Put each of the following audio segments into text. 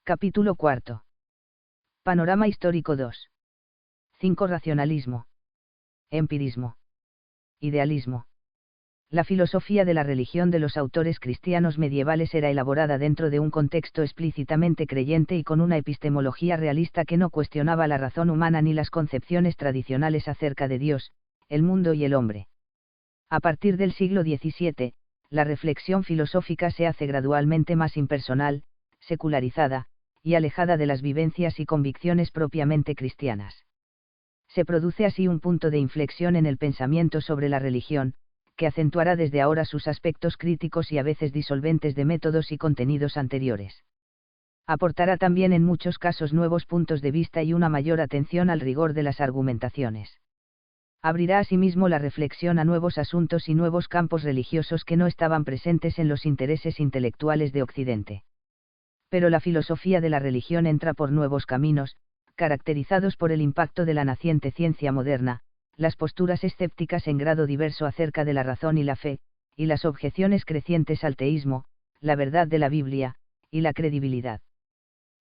Capítulo 4. Panorama histórico 2. 5. Racionalismo. Empirismo. Idealismo. La filosofía de la religión de los autores cristianos medievales era elaborada dentro de un contexto explícitamente creyente y con una epistemología realista que no cuestionaba la razón humana ni las concepciones tradicionales acerca de Dios, el mundo y el hombre. A partir del siglo XVII, la reflexión filosófica se hace gradualmente más impersonal, secularizada, y alejada de las vivencias y convicciones propiamente cristianas. Se produce así un punto de inflexión en el pensamiento sobre la religión, que acentuará desde ahora sus aspectos críticos y a veces disolventes de métodos y contenidos anteriores. Aportará también en muchos casos nuevos puntos de vista y una mayor atención al rigor de las argumentaciones. Abrirá asimismo la reflexión a nuevos asuntos y nuevos campos religiosos que no estaban presentes en los intereses intelectuales de Occidente. Pero la filosofía de la religión entra por nuevos caminos, caracterizados por el impacto de la naciente ciencia moderna, las posturas escépticas en grado diverso acerca de la razón y la fe, y las objeciones crecientes al teísmo, la verdad de la Biblia, y la credibilidad.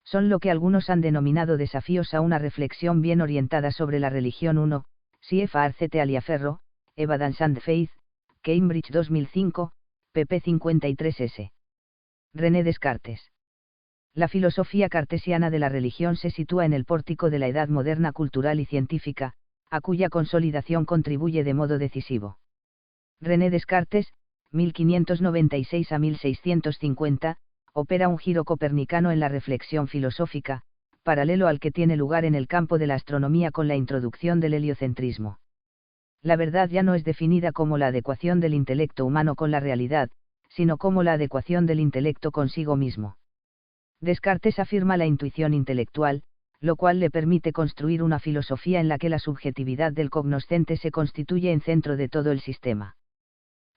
Son lo que algunos han denominado desafíos a una reflexión bien orientada sobre la religión. 1. C.F.R. Taliaferro, Evidence and Faith, Cambridge 2005, pp 53s. René Descartes. La filosofía cartesiana de la religión se sitúa en el pórtico de la edad moderna cultural y científica, a cuya consolidación contribuye de modo decisivo. René Descartes, 1596 a 1650, opera un giro copernicano en la reflexión filosófica, paralelo al que tiene lugar en el campo de la astronomía con la introducción del heliocentrismo. La verdad ya no es definida como la adecuación del intelecto humano con la realidad, sino como la adecuación del intelecto consigo mismo. Descartes afirma la intuición intelectual, lo cual le permite construir una filosofía en la que la subjetividad del cognoscente se constituye en centro de todo el sistema.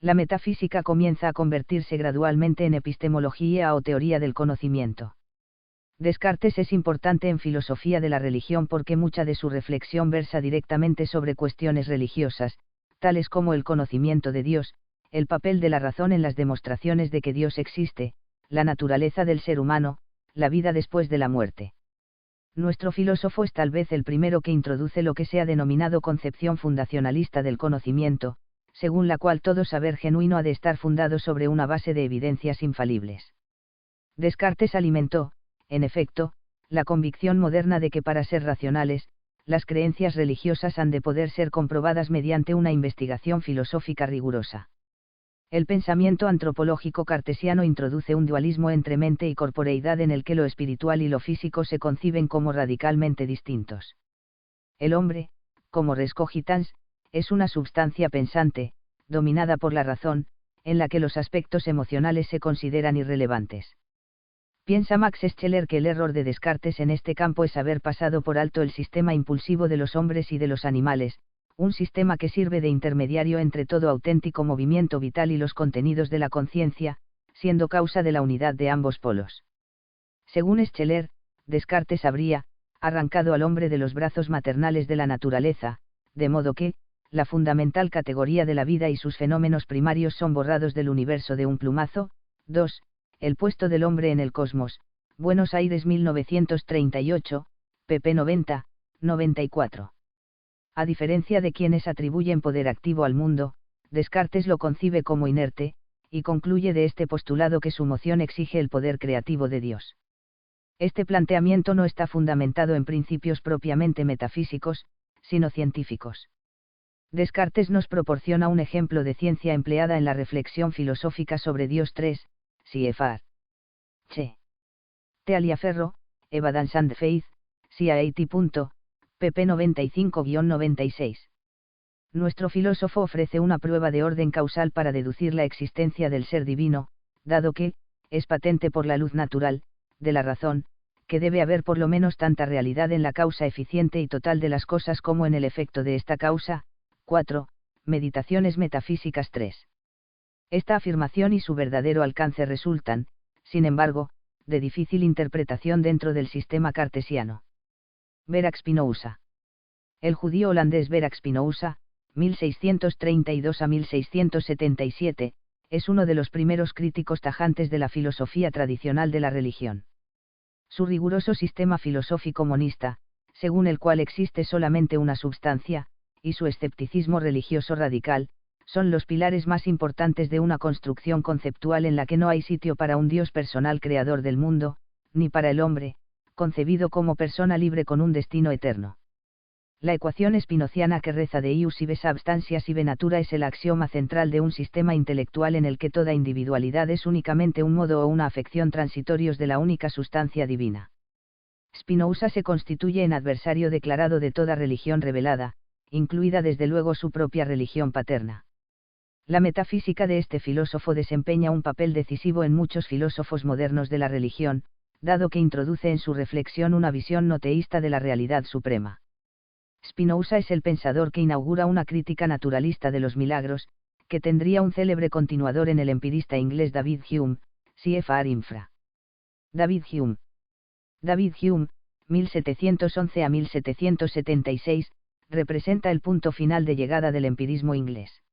La metafísica comienza a convertirse gradualmente en epistemología o teoría del conocimiento. Descartes es importante en filosofía de la religión porque mucha de su reflexión versa directamente sobre cuestiones religiosas, tales como el conocimiento de Dios, el papel de la razón en las demostraciones de que Dios existe, la naturaleza del ser humano, la vida después de la muerte. Nuestro filósofo es tal vez el primero que introduce lo que se ha denominado concepción fundacionalista del conocimiento, según la cual todo saber genuino ha de estar fundado sobre una base de evidencias infalibles. Descartes alimentó, en efecto, la convicción moderna de que para ser racionales, las creencias religiosas han de poder ser comprobadas mediante una investigación filosófica rigurosa. El pensamiento antropológico cartesiano introduce un dualismo entre mente y corporeidad en el que lo espiritual y lo físico se conciben como radicalmente distintos. El hombre, como res cogitans, es una substancia pensante, dominada por la razón, en la que los aspectos emocionales se consideran irrelevantes. Piensa Max Scheler que el error de Descartes en este campo es haber pasado por alto el sistema impulsivo de los hombres y de los animales, un sistema que sirve de intermediario entre todo auténtico movimiento vital y los contenidos de la conciencia, siendo causa de la unidad de ambos polos. Según Scheler, Descartes habría arrancado al hombre de los brazos maternales de la naturaleza, de modo que, la fundamental categoría de la vida y sus fenómenos primarios son borrados del universo de un plumazo. 2. El puesto del hombre en el cosmos, Buenos Aires 1938, pp 90, 94. A diferencia de quienes atribuyen poder activo al mundo, Descartes lo concibe como inerte, y concluye de este postulado que su moción exige el poder creativo de Dios. Este planteamiento no está fundamentado en principios propiamente metafísicos, sino científicos. Descartes nos proporciona un ejemplo de ciencia empleada en la reflexión filosófica sobre Dios. 3. C.F.R. Taliaferro, Evidence and Faith, CAT. pp 95-96. Nuestro filósofo ofrece una prueba de orden causal para deducir la existencia del ser divino, dado que, es patente por la luz natural, de la razón, que debe haber por lo menos tanta realidad en la causa eficiente y total de las cosas como en el efecto de esta causa. 4. Meditaciones metafísicas. 3. Esta afirmación y su verdadero alcance resultan, sin embargo, de difícil interpretación dentro del sistema cartesiano. Baruch Spinoza. El judío holandés Baruch Spinoza, 1632 a 1677, es uno de los primeros críticos tajantes de la filosofía tradicional de la religión. Su riguroso sistema filosófico monista, según el cual existe solamente una substancia, y su escepticismo religioso radical, son los pilares más importantes de una construcción conceptual en la que no hay sitio para un Dios personal creador del mundo, ni para el hombre, concebido como persona libre con un destino eterno. La ecuación spinoziana que reza de ius ibe substantias ibe natura es el axioma central de un sistema intelectual en el que toda individualidad es únicamente un modo o una afección transitorios de la única sustancia divina. Spinoza se constituye en adversario declarado de toda religión revelada, incluida desde luego su propia religión paterna. La metafísica de este filósofo desempeña un papel decisivo en muchos filósofos modernos de la religión, dado que introduce en su reflexión una visión no teísta de la realidad suprema. Spinoza es el pensador que inaugura una crítica naturalista de los milagros, que tendría un célebre continuador en el empirista inglés David Hume, CFR Infra. David Hume. David Hume, 1711 a 1776, representa el punto final de llegada del empirismo inglés.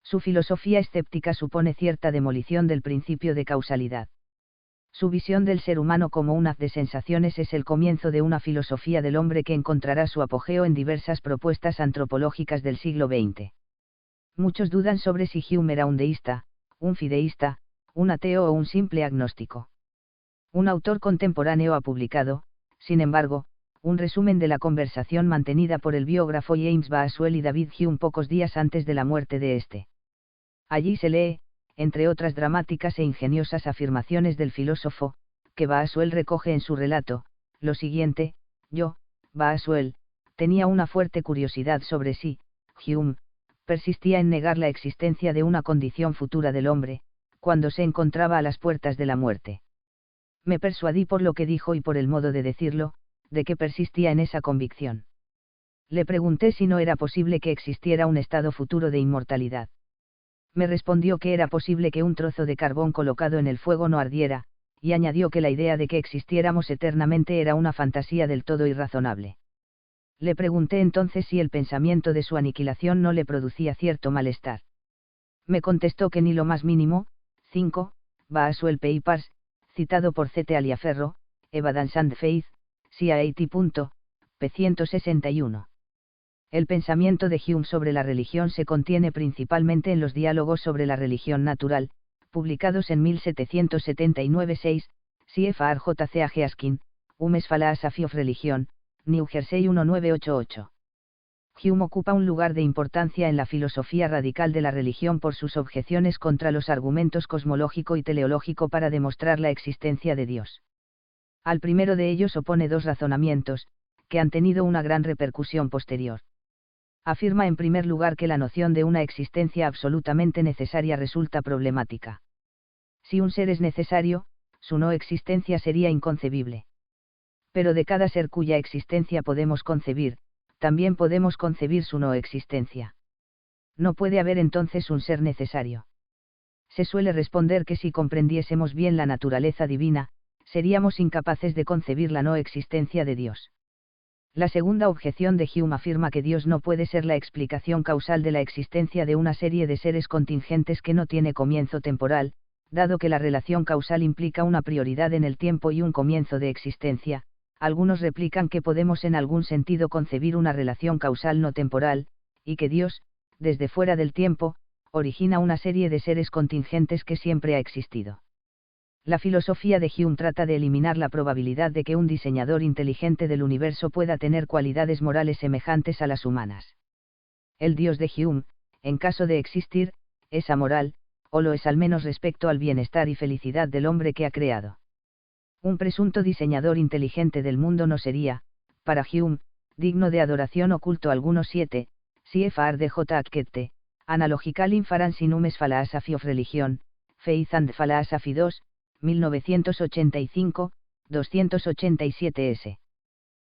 Su filosofía escéptica supone cierta demolición del principio de causalidad. Su visión del ser humano como un haz de sensaciones es el comienzo de una filosofía del hombre que encontrará su apogeo en diversas propuestas antropológicas del siglo XX. Muchos dudan sobre si Hume era un deísta, un fideísta, un ateo o un simple agnóstico. Un autor contemporáneo ha publicado, sin embargo, un resumen de la conversación mantenida por el biógrafo James Boswell y David Hume pocos días antes de la muerte de este. Allí se lee, entre otras dramáticas e ingeniosas afirmaciones del filósofo, que Boswell recoge en su relato, lo siguiente: yo, Boswell, tenía una fuerte curiosidad sobre si Hume persistía en negar la existencia de una condición futura del hombre, cuando se encontraba a las puertas de la muerte. Me persuadí por lo que dijo y por el modo de decirlo, de que persistía en esa convicción. Le pregunté si no era posible que existiera un estado futuro de inmortalidad. Me respondió que era posible que un trozo de carbón colocado en el fuego no ardiera, y añadió que la idea de que existiéramos eternamente era una fantasía del todo irrazonable. Le pregunté entonces si el pensamiento de su aniquilación no le producía cierto malestar. Me contestó que ni lo más mínimo. 5. Boswell Papers, citado por C. T. Taliaferro, Evidence and Faith, CIAT. p. 161. El pensamiento de Hume sobre la religión se contiene principalmente en los diálogos sobre la religión natural, publicados en 1779-6, CFR J. C. A. Geaskin, Hume's Philosophy of Religion, New Jersey 1988. Hume ocupa un lugar de importancia en la filosofía radical de la religión por sus objeciones contra los argumentos cosmológico y teleológico para demostrar la existencia de Dios. Al primero de ellos opone dos razonamientos, que han tenido una gran repercusión posterior. Afirma en primer lugar que la noción de una existencia absolutamente necesaria resulta problemática. Si un ser es necesario, su no existencia sería inconcebible. Pero de cada ser cuya existencia podemos concebir, también podemos concebir su no existencia. No puede haber entonces un ser necesario. Se suele responder que si comprendiésemos bien la naturaleza divina, seríamos incapaces de concebir la no existencia de Dios. La segunda objeción de Hume afirma que Dios no puede ser la explicación causal de la existencia de una serie de seres contingentes que no tiene comienzo temporal, dado que la relación causal implica una prioridad en el tiempo y un comienzo de existencia. Algunos replican que podemos en algún sentido concebir una relación causal no temporal, y que Dios, desde fuera del tiempo, origina una serie de seres contingentes que siempre ha existido. La filosofía de Hume trata de eliminar la probabilidad de que un diseñador inteligente del universo pueda tener cualidades morales semejantes a las humanas. El Dios de Hume, en caso de existir, es amoral, o lo es al menos respecto al bienestar y felicidad del hombre que ha creado. Un presunto diseñador inteligente del mundo no sería, para Hume, digno de adoración o culto alguno. 7. CFR de J. Adkette, Analogical Inference in Hume's Philosophy of Religion, Faith and Philosophy 2, 1985, 287 s.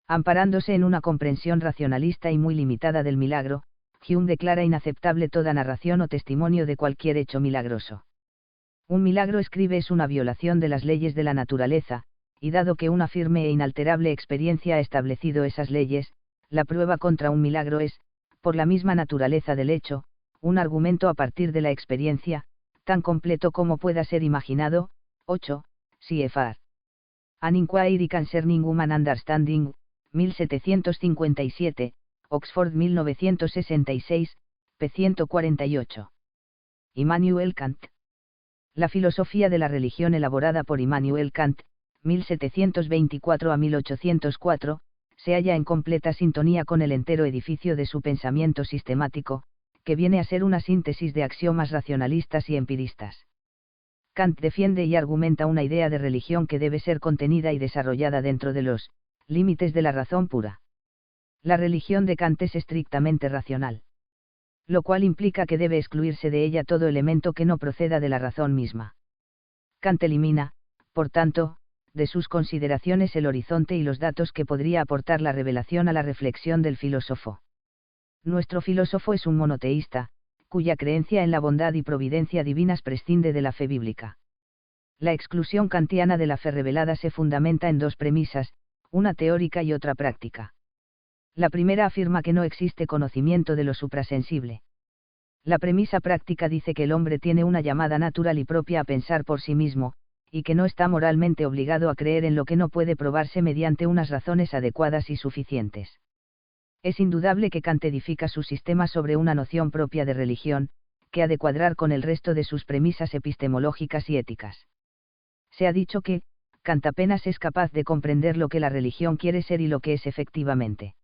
Amparándose en una comprensión racionalista y muy limitada del milagro, Hume declara inaceptable toda narración o testimonio de cualquier hecho milagroso. Un milagro, escribe, es una violación de las leyes de la naturaleza, y dado que una firme e inalterable experiencia ha establecido esas leyes, la prueba contra un milagro es, por la misma naturaleza del hecho, un argumento a partir de la experiencia, tan completo como pueda ser imaginado. 8. CFR. An Inquiry Concerning Human Understanding, 1757, Oxford 1966, p. 148. Immanuel Kant. La filosofía de la religión elaborada por Immanuel Kant, 1724 a 1804, se halla en completa sintonía con el entero edificio de su pensamiento sistemático, que viene a ser una síntesis de axiomas racionalistas y empiristas. Kant defiende y argumenta una idea de religión que debe ser contenida y desarrollada dentro de los límites de la razón pura. La religión de Kant es estrictamente racional, lo cual implica que debe excluirse de ella todo elemento que no proceda de la razón misma. Kant elimina, por tanto, de sus consideraciones el horizonte y los datos que podría aportar la revelación a la reflexión del filósofo. Nuestro filósofo es un monoteísta, cuya creencia en la bondad y providencia divinas prescinde de la fe bíblica. La exclusión kantiana de la fe revelada se fundamenta en dos premisas, una teórica y otra práctica. La primera afirma que no existe conocimiento de lo suprasensible. La premisa práctica dice que el hombre tiene una llamada natural y propia a pensar por sí mismo, y que no está moralmente obligado a creer en lo que no puede probarse mediante unas razones adecuadas y suficientes. Es indudable que Kant edifica su sistema sobre una noción propia de religión, que ha de cuadrar con el resto de sus premisas epistemológicas y éticas. Se ha dicho que, Kant apenas es capaz de comprender lo que la religión quiere ser y lo que es efectivamente.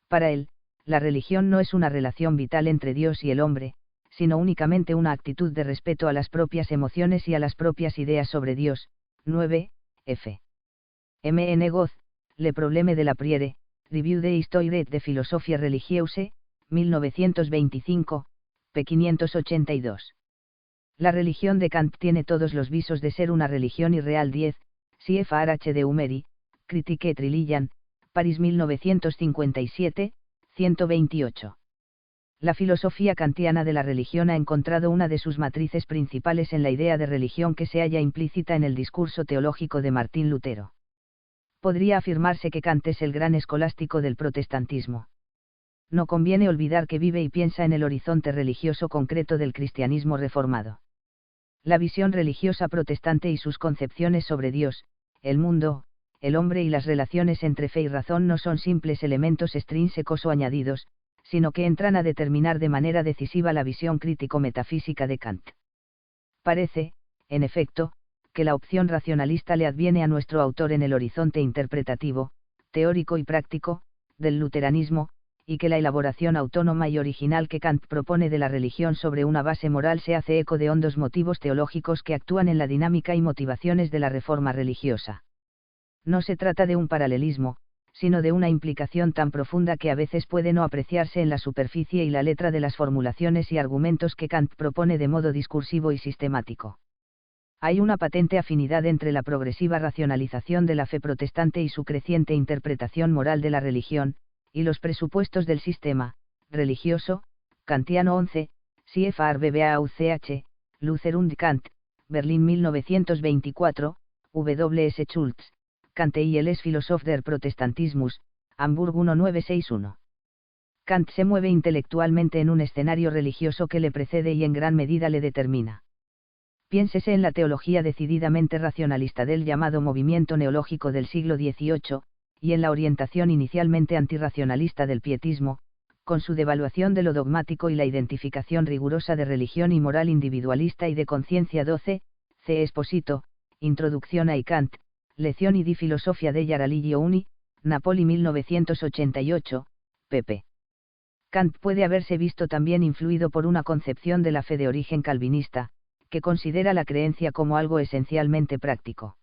Para él, la religión no es una relación vital entre Dios y el hombre, sino únicamente una actitud de respeto a las propias emociones y a las propias ideas sobre Dios. 9. F. M. N. Goz, Le Problème de la Prière, Review de Histoire de Philosophie Religieuse, 1925, p. 582. La religión de Kant tiene todos los visos de ser una religión irreal. 10. C.F.R.H. de Humeri, Critique et Religion, París 1957, 128. La filosofía kantiana de la religión ha encontrado una de sus matrices principales en la idea de religión que se halla implícita en el discurso teológico de Martín Lutero. Podría afirmarse que Kant es el gran escolástico del protestantismo. No conviene olvidar que vive y piensa en el horizonte religioso concreto del cristianismo reformado. La visión religiosa protestante y sus concepciones sobre Dios, el mundo, el hombre y las relaciones entre fe y razón no son simples elementos extrínsecos o añadidos, sino que entran a determinar de manera decisiva la visión crítico-metafísica de Kant. Parece, en efecto, que la opción racionalista le adviene a nuestro autor en el horizonte interpretativo, teórico y práctico, del luteranismo, y que la elaboración autónoma y original que Kant propone de la religión sobre una base moral se hace eco de hondos motivos teológicos que actúan en la dinámica y motivaciones de la reforma religiosa. No se trata de un paralelismo, sino de una implicación tan profunda que a veces puede no apreciarse en la superficie y la letra de las formulaciones y argumentos que Kant propone de modo discursivo y sistemático. Hay una patente afinidad entre la progresiva racionalización de la fe protestante y su creciente interpretación moral de la religión, y los presupuestos del sistema religioso kantiano. 11, CFR BBAUCH, Luther und Kant, Berlín 1924, W. S. Schultz, Kant y el Philosoph der Protestantismus, Hamburg 1961. Kant se mueve intelectualmente en un escenario religioso que le precede y en gran medida le determina. Piénsese en la teología decididamente racionalista del llamado movimiento neológico del siglo XVIII, y en la orientación inicialmente antirracionalista del pietismo, con su devaluación de lo dogmático y la identificación rigurosa de religión y moral individualista y de conciencia. 12, C. Esposito, Introducción a Kant, Lezioni di filosofia della religione, Napoli 1988, pp. Kant puede haberse visto también influido por una concepción de la fe de origen calvinista, que considera la creencia como algo esencialmente práctico.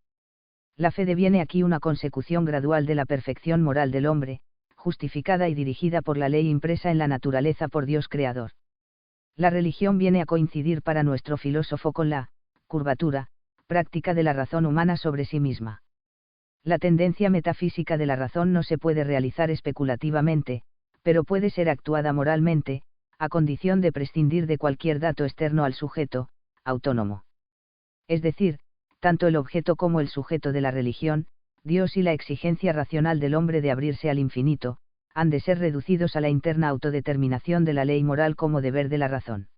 La fe deviene aquí una consecución gradual de la perfección moral del hombre, justificada y dirigida por la ley impresa en la naturaleza por Dios creador. La religión viene a coincidir para nuestro filósofo con la curvatura práctica de la razón humana sobre sí misma. La tendencia metafísica de la razón no se puede realizar especulativamente, pero puede ser actuada moralmente, a condición de prescindir de cualquier dato externo al sujeto, autónomo. Es decir, tanto el objeto como el sujeto de la religión, Dios y la exigencia racional del hombre de abrirse al infinito, han de ser reducidos a la interna autodeterminación de la ley moral como deber de la razón.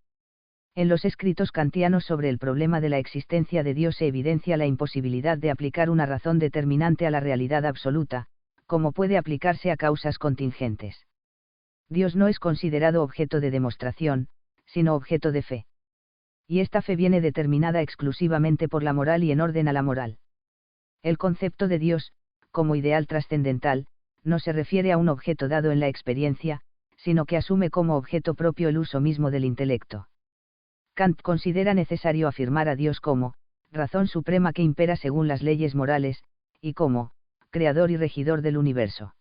En los escritos kantianos sobre el problema de la existencia de Dios se evidencia la imposibilidad de aplicar una razón determinante a la realidad absoluta, como puede aplicarse a causas contingentes. Dios no es considerado objeto de demostración, sino objeto de fe. Y esta fe viene determinada exclusivamente por la moral y en orden a la moral. El concepto de Dios, como ideal trascendental, no se refiere a un objeto dado en la experiencia, sino que asume como objeto propio el uso mismo del intelecto. Kant considera necesario afirmar a Dios como razón suprema que impera según las leyes morales, y como creador y regidor del universo.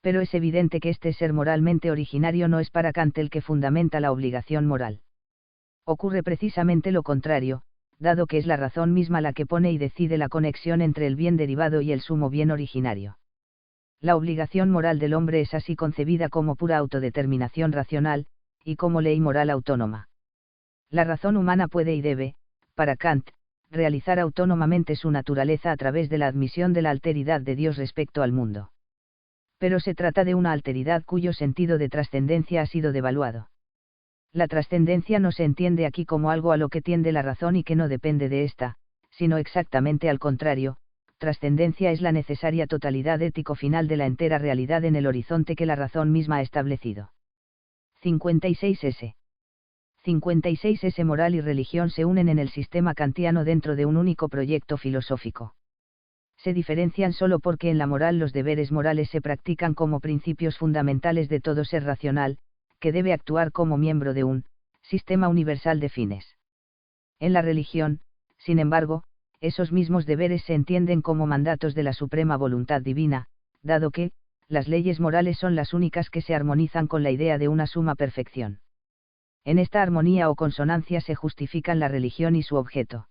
Pero es evidente que este ser moralmente originario no es para Kant el que fundamenta la obligación moral. Ocurre precisamente lo contrario, dado que es la razón misma la que pone y decide la conexión entre el bien derivado y el sumo bien originario. La obligación moral del hombre es así concebida como pura autodeterminación racional, y como ley moral autónoma. La razón humana puede y debe, para Kant, realizar autónomamente su naturaleza a través de la admisión de la alteridad de Dios respecto al mundo. Pero se trata de una alteridad cuyo sentido de trascendencia ha sido devaluado. La trascendencia no se entiende aquí como algo a lo que tiende la razón y que no depende de ésta, sino exactamente al contrario, trascendencia es la necesaria totalidad ético final de la entera realidad en el horizonte que la razón misma ha establecido. 56s. 56s. Moral y religión se unen en el sistema kantiano dentro de un único proyecto filosófico. Se diferencian solo porque en la moral los deberes morales se practican como principios fundamentales de todo ser racional, que debe actuar como miembro de un sistema universal de fines. En la religión, sin embargo, esos mismos deberes se entienden como mandatos de la suprema voluntad divina, dado que las leyes morales son las únicas que se armonizan con la idea de una suma perfección. En esta armonía o consonancia se justifican la religión y su objeto.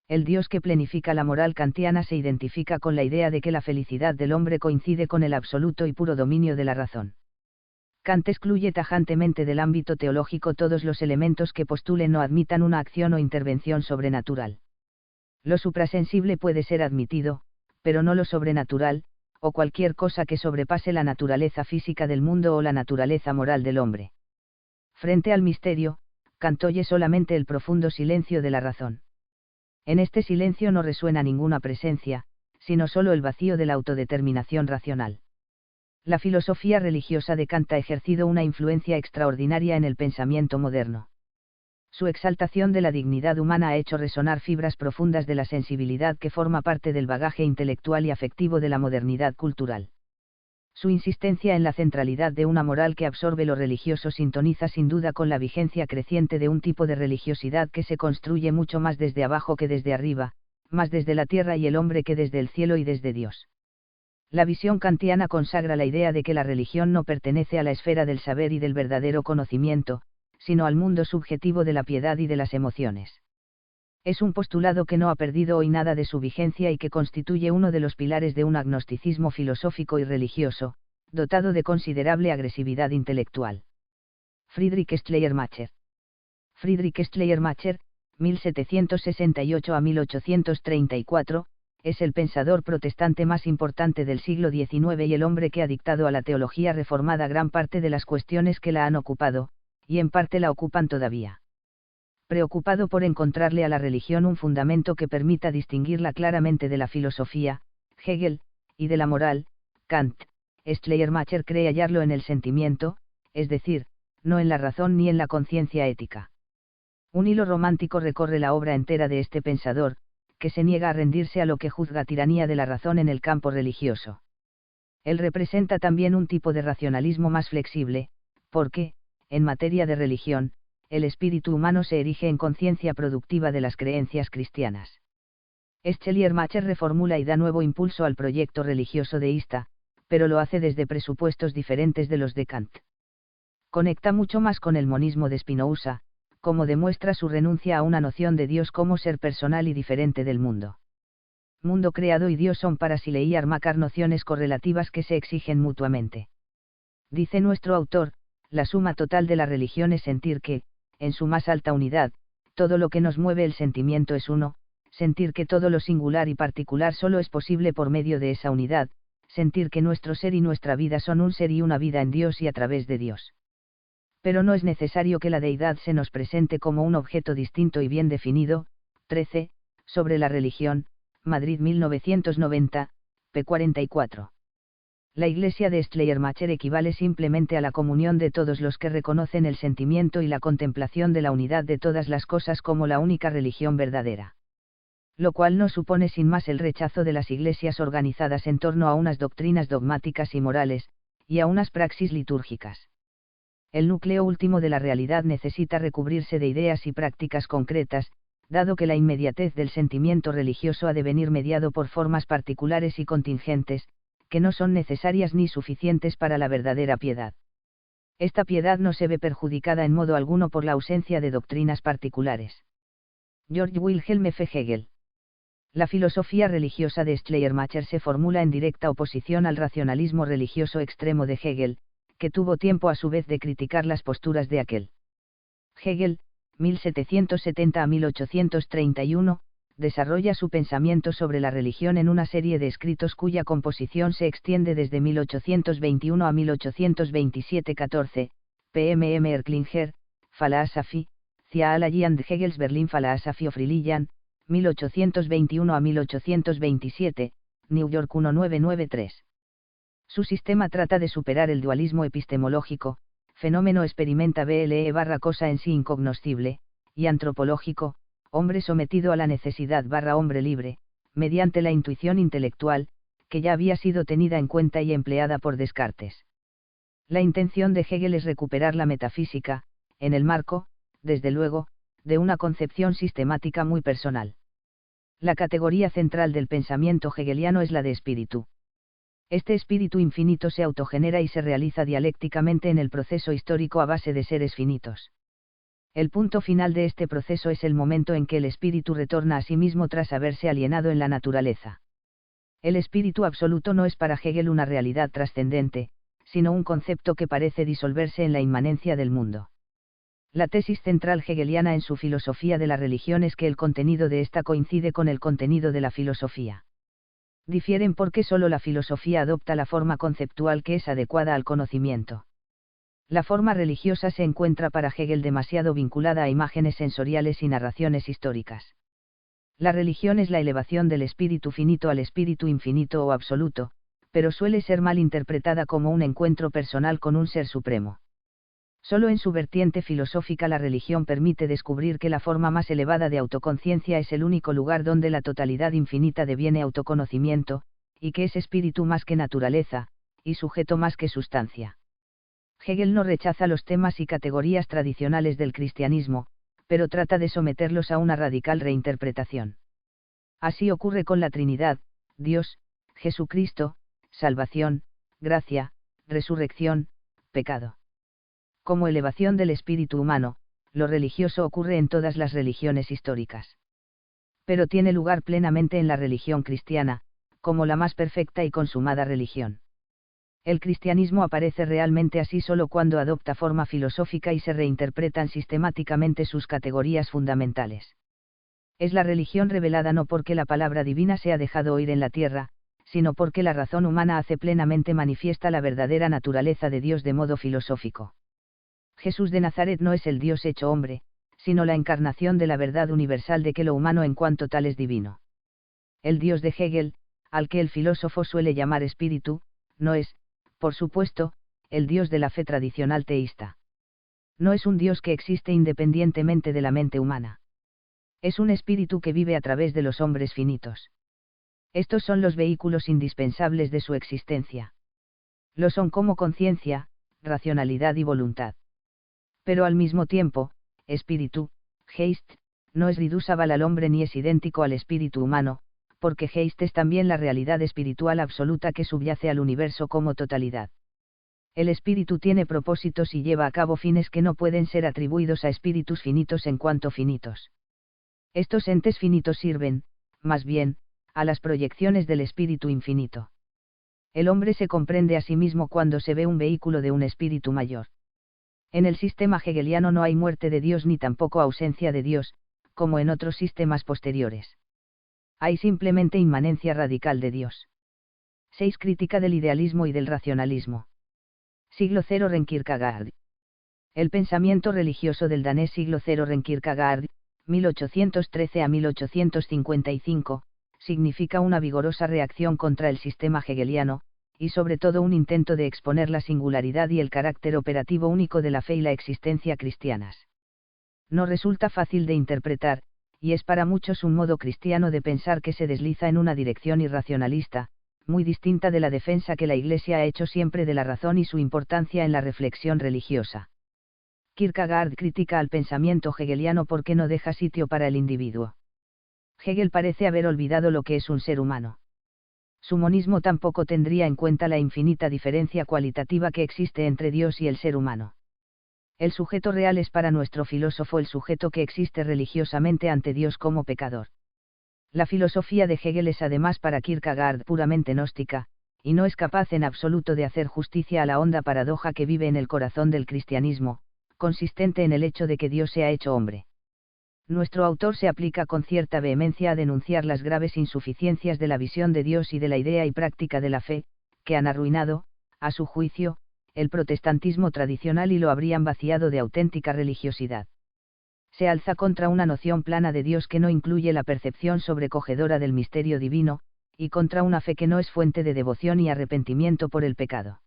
El Dios que plenifica la moral kantiana se identifica con la idea de que la felicidad del hombre coincide con el absoluto y puro dominio de la razón. Kant excluye tajantemente del ámbito teológico todos los elementos que postulen o admitan una acción o intervención sobrenatural. Lo suprasensible puede ser admitido, pero no lo sobrenatural, o cualquier cosa que sobrepase la naturaleza física del mundo o la naturaleza moral del hombre. Frente al misterio, Kant oye solamente el profundo silencio de la razón. En este silencio no resuena ninguna presencia, sino solo el vacío de la autodeterminación racional. La filosofía religiosa de Kant ha ejercido una influencia extraordinaria en el pensamiento moderno. Su exaltación de la dignidad humana ha hecho resonar fibras profundas de la sensibilidad que forma parte del bagaje intelectual y afectivo de la modernidad cultural. Su insistencia en la centralidad de una moral que absorbe lo religioso sintoniza sin duda con la vigencia creciente de un tipo de religiosidad que se construye mucho más desde abajo que desde arriba, más desde la tierra y el hombre que desde el cielo y desde Dios. La visión kantiana consagra la idea de que la religión no pertenece a la esfera del saber y del verdadero conocimiento, sino al mundo subjetivo de la piedad y de las emociones. Es un postulado que no ha perdido hoy nada de su vigencia y que constituye uno de los pilares de un agnosticismo filosófico y religioso, dotado de considerable agresividad intelectual. Friedrich Schleiermacher. Friedrich Schleiermacher, 1768 a 1834, es el pensador protestante más importante del siglo XIX y el hombre que ha dictado a la teología reformada gran parte de las cuestiones que la han ocupado, y en parte la ocupan todavía. Preocupado por encontrarle a la religión un fundamento que permita distinguirla claramente de la filosofía, Hegel, y de la moral, Kant, Schleiermacher cree hallarlo en el sentimiento, es decir, no en la razón ni en la conciencia ética. Un hilo romántico recorre la obra entera de este pensador, que se niega a rendirse a lo que juzga tiranía de la razón en el campo religioso. Él representa también un tipo de racionalismo más flexible, porque, en materia de religión, el espíritu humano se erige en conciencia productiva de las creencias cristianas. Schleiermacher reformula y da nuevo impulso al proyecto religioso deísta, pero lo hace desde presupuestos diferentes de los de Kant. Conecta mucho más con el monismo de Spinoza, como demuestra su renuncia a una noción de Dios como ser personal y diferente del mundo. Mundo creado y Dios son para Schleiermacher nociones correlativas que se exigen mutuamente. Dice nuestro autor, la suma total de la religión es sentir que, en su más alta unidad, todo lo que nos mueve el sentimiento es uno, sentir que todo lo singular y particular solo es posible por medio de esa unidad, sentir que nuestro ser y nuestra vida son un ser y una vida en Dios y a través de Dios. Pero no es necesario que la deidad se nos presente como un objeto distinto y bien definido. 13. Sobre la religión, Madrid 1990, p. 44. La Iglesia de Schleiermacher equivale simplemente a la comunión de todos los que reconocen el sentimiento y la contemplación de la unidad de todas las cosas como la única religión verdadera. Lo cual no supone sin más el rechazo de las iglesias organizadas en torno a unas doctrinas dogmáticas y morales, y a unas praxis litúrgicas. El núcleo último de la realidad necesita recubrirse de ideas y prácticas concretas, dado que la inmediatez del sentimiento religioso ha de venir mediado por formas particulares y contingentes, que no son necesarias ni suficientes para la verdadera piedad. Esta piedad no se ve perjudicada en modo alguno por la ausencia de doctrinas particulares. Georg Wilhelm F. Hegel. La filosofía religiosa de Schleiermacher se formula en directa oposición al racionalismo religioso extremo de Hegel, que tuvo tiempo a su vez de criticar las posturas de aquel. Hegel, 1770 a 1831, desarrolla su pensamiento sobre la religión en una serie de escritos cuya composición se extiende desde 1821 a 1827. 14. P.M.M. Erklinger, Philosophy, Theology and Hegels Berlin Philosophy of Religion, 1821 a 1827, New York 1993. Su sistema trata de superar el dualismo epistemológico, fenómeno experimenta BLE / cosa en sí incognoscible, y antropológico, hombre sometido a la necesidad / hombre libre, mediante la intuición intelectual, que ya había sido tenida en cuenta y empleada por Descartes. La intención de Hegel es recuperar la metafísica, en el marco, desde luego, de una concepción sistemática muy personal. La categoría central del pensamiento hegeliano es la de espíritu. Este espíritu infinito se autogenera y se realiza dialécticamente en el proceso histórico a base de seres finitos. El punto final de este proceso es el momento en que el espíritu retorna a sí mismo tras haberse alienado en la naturaleza. El espíritu absoluto no es para Hegel una realidad trascendente, sino un concepto que parece disolverse en la inmanencia del mundo. La tesis central hegeliana en su filosofía de la religión es que el contenido de esta coincide con el contenido de la filosofía. Difieren porque solo la filosofía adopta la forma conceptual que es adecuada al conocimiento. La forma religiosa se encuentra para Hegel demasiado vinculada a imágenes sensoriales y narraciones históricas. La religión es la elevación del espíritu finito al espíritu infinito o absoluto, pero suele ser mal interpretada como un encuentro personal con un ser supremo. Solo en su vertiente filosófica la religión permite descubrir que la forma más elevada de autoconciencia es el único lugar donde la totalidad infinita deviene autoconocimiento, y que es espíritu más que naturaleza, y sujeto más que sustancia. Hegel no rechaza los temas y categorías tradicionales del cristianismo, pero trata de someterlos a una radical reinterpretación. Así ocurre con la Trinidad, Dios, Jesucristo, salvación, gracia, resurrección, pecado. Como elevación del espíritu humano, lo religioso ocurre en todas las religiones históricas. Pero tiene lugar plenamente en la religión cristiana, como la más perfecta y consumada religión. El cristianismo aparece realmente así solo cuando adopta forma filosófica y se reinterpretan sistemáticamente sus categorías fundamentales. Es la religión revelada no porque la palabra divina se ha dejado oír en la tierra, sino porque la razón humana hace plenamente manifiesta la verdadera naturaleza de Dios de modo filosófico. Jesús de Nazaret no es el Dios hecho hombre, sino la encarnación de la verdad universal de que lo humano en cuanto tal es divino. El Dios de Hegel, al que el filósofo suele llamar espíritu, no es, por supuesto, el Dios de la fe tradicional teísta. No es un Dios que existe independientemente de la mente humana. Es un espíritu que vive a través de los hombres finitos. Estos son los vehículos indispensables de su existencia. Lo son como conciencia, racionalidad y voluntad. Pero al mismo tiempo, espíritu, Geist, no es reducible al hombre ni es idéntico al espíritu humano, porque Geist es también la realidad espiritual absoluta que subyace al universo como totalidad. El espíritu tiene propósitos y lleva a cabo fines que no pueden ser atribuidos a espíritus finitos en cuanto finitos. Estos entes finitos sirven, más bien, a las proyecciones del espíritu infinito. El hombre se comprende a sí mismo cuando se ve un vehículo de un espíritu mayor. En el sistema hegeliano no hay muerte de Dios ni tampoco ausencia de Dios, como en otros sistemas posteriores. Hay simplemente inmanencia radical de Dios. 6. Crítica del idealismo y del racionalismo. Siglo 0 Kierkegaard. El pensamiento religioso del danés siglo Søren Kierkegaard, 1813 a 1855, significa una vigorosa reacción contra el sistema hegeliano, y sobre todo un intento de exponer la singularidad y el carácter operativo único de la fe y la existencia cristianas. No resulta fácil de interpretar, y es para muchos un modo cristiano de pensar que se desliza en una dirección irracionalista, muy distinta de la defensa que la Iglesia ha hecho siempre de la razón y su importancia en la reflexión religiosa. Kierkegaard critica al pensamiento hegeliano porque no deja sitio para el individuo. Hegel parece haber olvidado lo que es un ser humano. Su monismo tampoco tendría en cuenta la infinita diferencia cualitativa que existe entre Dios y el ser humano. El sujeto real es para nuestro filósofo el sujeto que existe religiosamente ante Dios como pecador. La filosofía de Hegel es además para Kierkegaard puramente gnóstica, y no es capaz en absoluto de hacer justicia a la honda paradoja que vive en el corazón del cristianismo, consistente en el hecho de que Dios se ha hecho hombre. Nuestro autor se aplica con cierta vehemencia a denunciar las graves insuficiencias de la visión de Dios y de la idea y práctica de la fe, que han arruinado, a su juicio, el protestantismo tradicional y lo habrían vaciado de auténtica religiosidad. Se alza contra una noción plana de Dios que no incluye la percepción sobrecogedora del misterio divino, y contra una fe que no es fuente de devoción y arrepentimiento por el pecado.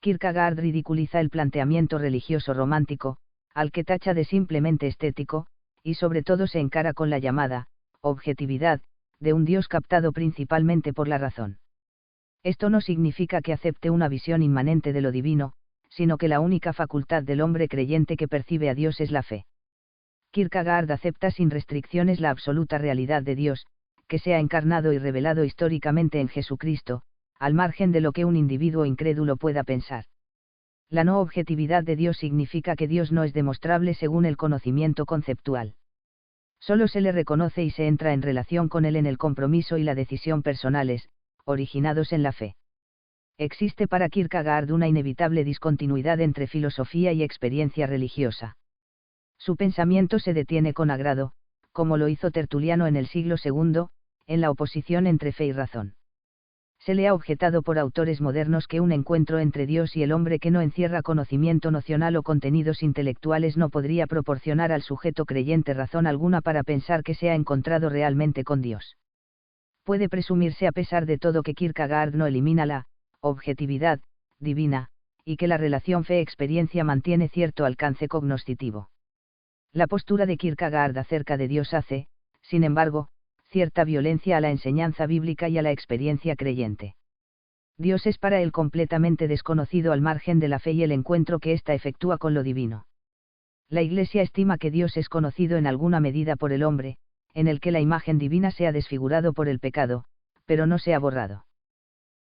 Kierkegaard ridiculiza el planteamiento religioso romántico, al que tacha de simplemente estético, y sobre todo se encara con la llamada objetividad de un Dios captado principalmente por la razón. Esto no significa que acepte una visión inmanente de lo divino, sino que la única facultad del hombre creyente que percibe a Dios es la fe. Kierkegaard acepta sin restricciones la absoluta realidad de Dios, que se ha encarnado y revelado históricamente en Jesucristo, al margen de lo que un individuo incrédulo pueda pensar. La no objetividad de Dios significa que Dios no es demostrable según el conocimiento conceptual. Solo se le reconoce y se entra en relación con él en el compromiso y la decisión personales, originados en la fe. Existe para Kierkegaard una inevitable discontinuidad entre filosofía y experiencia religiosa. Su pensamiento se detiene con agrado, como lo hizo Tertuliano en el siglo II, en la oposición entre fe y razón. Se le ha objetado por autores modernos que un encuentro entre Dios y el hombre que no encierra conocimiento nocional o contenidos intelectuales no podría proporcionar al sujeto creyente razón alguna para pensar que se ha encontrado realmente con Dios. Puede presumirse a pesar de todo que Kierkegaard no elimina la objetividad divina, y que la relación fe-experiencia mantiene cierto alcance cognoscitivo. La postura de Kierkegaard acerca de Dios hace, sin embargo, cierta violencia a la enseñanza bíblica y a la experiencia creyente. Dios es para él completamente desconocido al margen de la fe y el encuentro que ésta efectúa con lo divino. La Iglesia estima que Dios es conocido en alguna medida por el hombre, en el que la imagen divina se ha desfigurado por el pecado, pero no se ha borrado.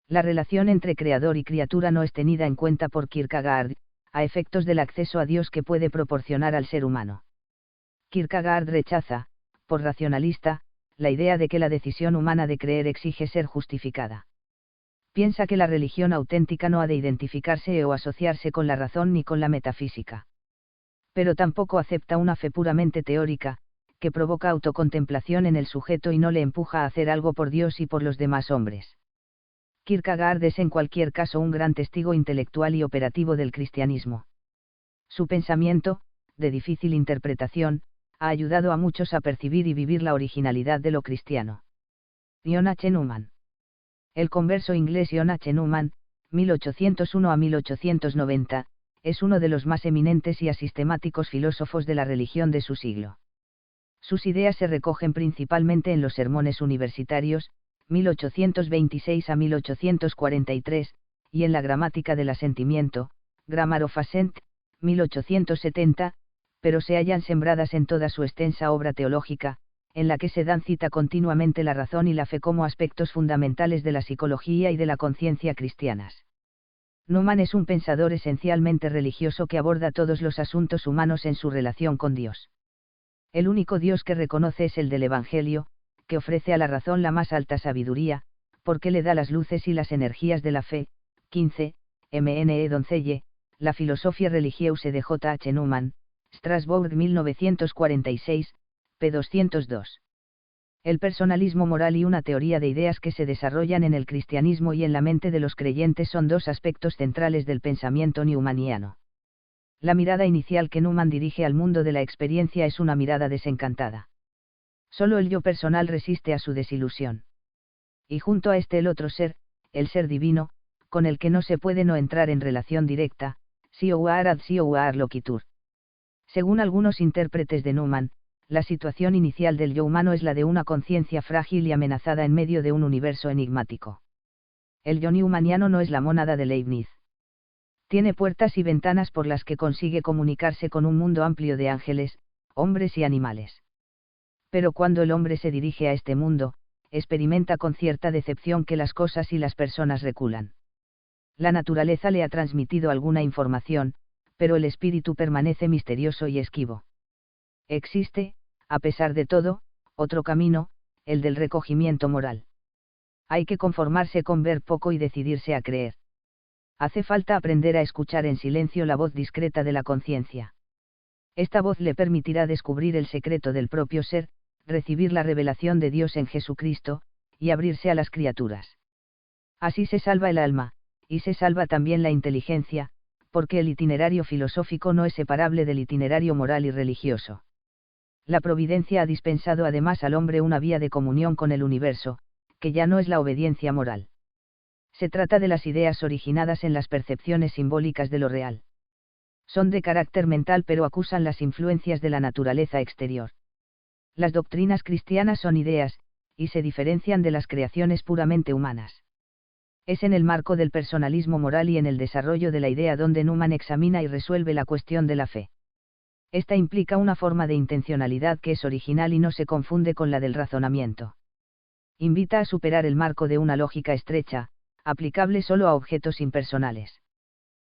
La relación entre creador y criatura no es tenida en cuenta por Kierkegaard, a efectos del acceso a Dios que puede proporcionar al ser humano. Kierkegaard rechaza, por racionalista, la idea de que la decisión humana de creer exige ser justificada. Piensa que la religión auténtica no ha de identificarse o asociarse con la razón ni con la metafísica. Pero tampoco acepta una fe puramente teórica, que provoca autocontemplación en el sujeto y no le empuja a hacer algo por Dios y por los demás hombres. Kierkegaard es en cualquier caso un gran testigo intelectual y operativo del cristianismo. Su pensamiento, de difícil interpretación, ha ayudado a muchos a percibir y vivir la originalidad de lo cristiano. John H. Newman. El converso inglés John H. Newman, 1801 a 1890, es uno de los más eminentes y asistemáticos filósofos de la religión de su siglo. Sus ideas se recogen principalmente en los sermones universitarios, 1826 a 1843, y en la gramática del asentimiento, Grammar of Assent, 1870, pero se hallan sembradas en toda su extensa obra teológica, en la que se dan cita continuamente la razón y la fe como aspectos fundamentales de la psicología y de la conciencia cristianas. Newman es un pensador esencialmente religioso que aborda todos los asuntos humanos en su relación con Dios. El único Dios que reconoce es el del Evangelio, que ofrece a la razón la más alta sabiduría, porque le da las luces y las energías de la fe. 15, M.N.E. Doncelle, La filosofia religieuse de J. H. Newman, Strasbourg 1946, p. 202. El personalismo moral y una teoría de ideas que se desarrollan en el cristianismo y en la mente de los creyentes son dos aspectos centrales del pensamiento newmaniano. La mirada inicial que Newman dirige al mundo de la experiencia es una mirada desencantada. Solo el yo personal resiste a su desilusión. Y junto a este el otro ser, el ser divino, con el que no se puede no entrar en relación directa, sioar ad sioar loquitur. Según algunos intérpretes de Newman, la situación inicial del yo humano es la de una conciencia frágil y amenazada en medio de un universo enigmático. El yo newmaniano no es la mónada de Leibniz. Tiene puertas y ventanas por las que consigue comunicarse con un mundo amplio de ángeles, hombres y animales. Pero cuando el hombre se dirige a este mundo, experimenta con cierta decepción que las cosas y las personas reculan. La naturaleza le ha transmitido alguna información, pero el espíritu permanece misterioso y esquivo. Existe, a pesar de todo, otro camino, el del recogimiento moral. Hay que conformarse con ver poco y decidirse a creer. Hace falta aprender a escuchar en silencio la voz discreta de la conciencia. Esta voz le permitirá descubrir el secreto del propio ser, recibir la revelación de Dios en Jesucristo, y abrirse a las criaturas. Así se salva el alma, y se salva también la inteligencia, porque el itinerario filosófico no es separable del itinerario moral y religioso. La providencia ha dispensado además al hombre una vía de comunión con el universo, que ya no es la obediencia moral. Se trata de las ideas originadas en las percepciones simbólicas de lo real. Son de carácter mental pero acusan las influencias de la naturaleza exterior. Las doctrinas cristianas son ideas, y se diferencian de las creaciones puramente humanas. Es en el marco del personalismo moral y en el desarrollo de la idea donde Newman examina y resuelve la cuestión de la fe. Esta implica una forma de intencionalidad que es original y no se confunde con la del razonamiento. Invita a superar el marco de una lógica estrecha, aplicable solo a objetos impersonales.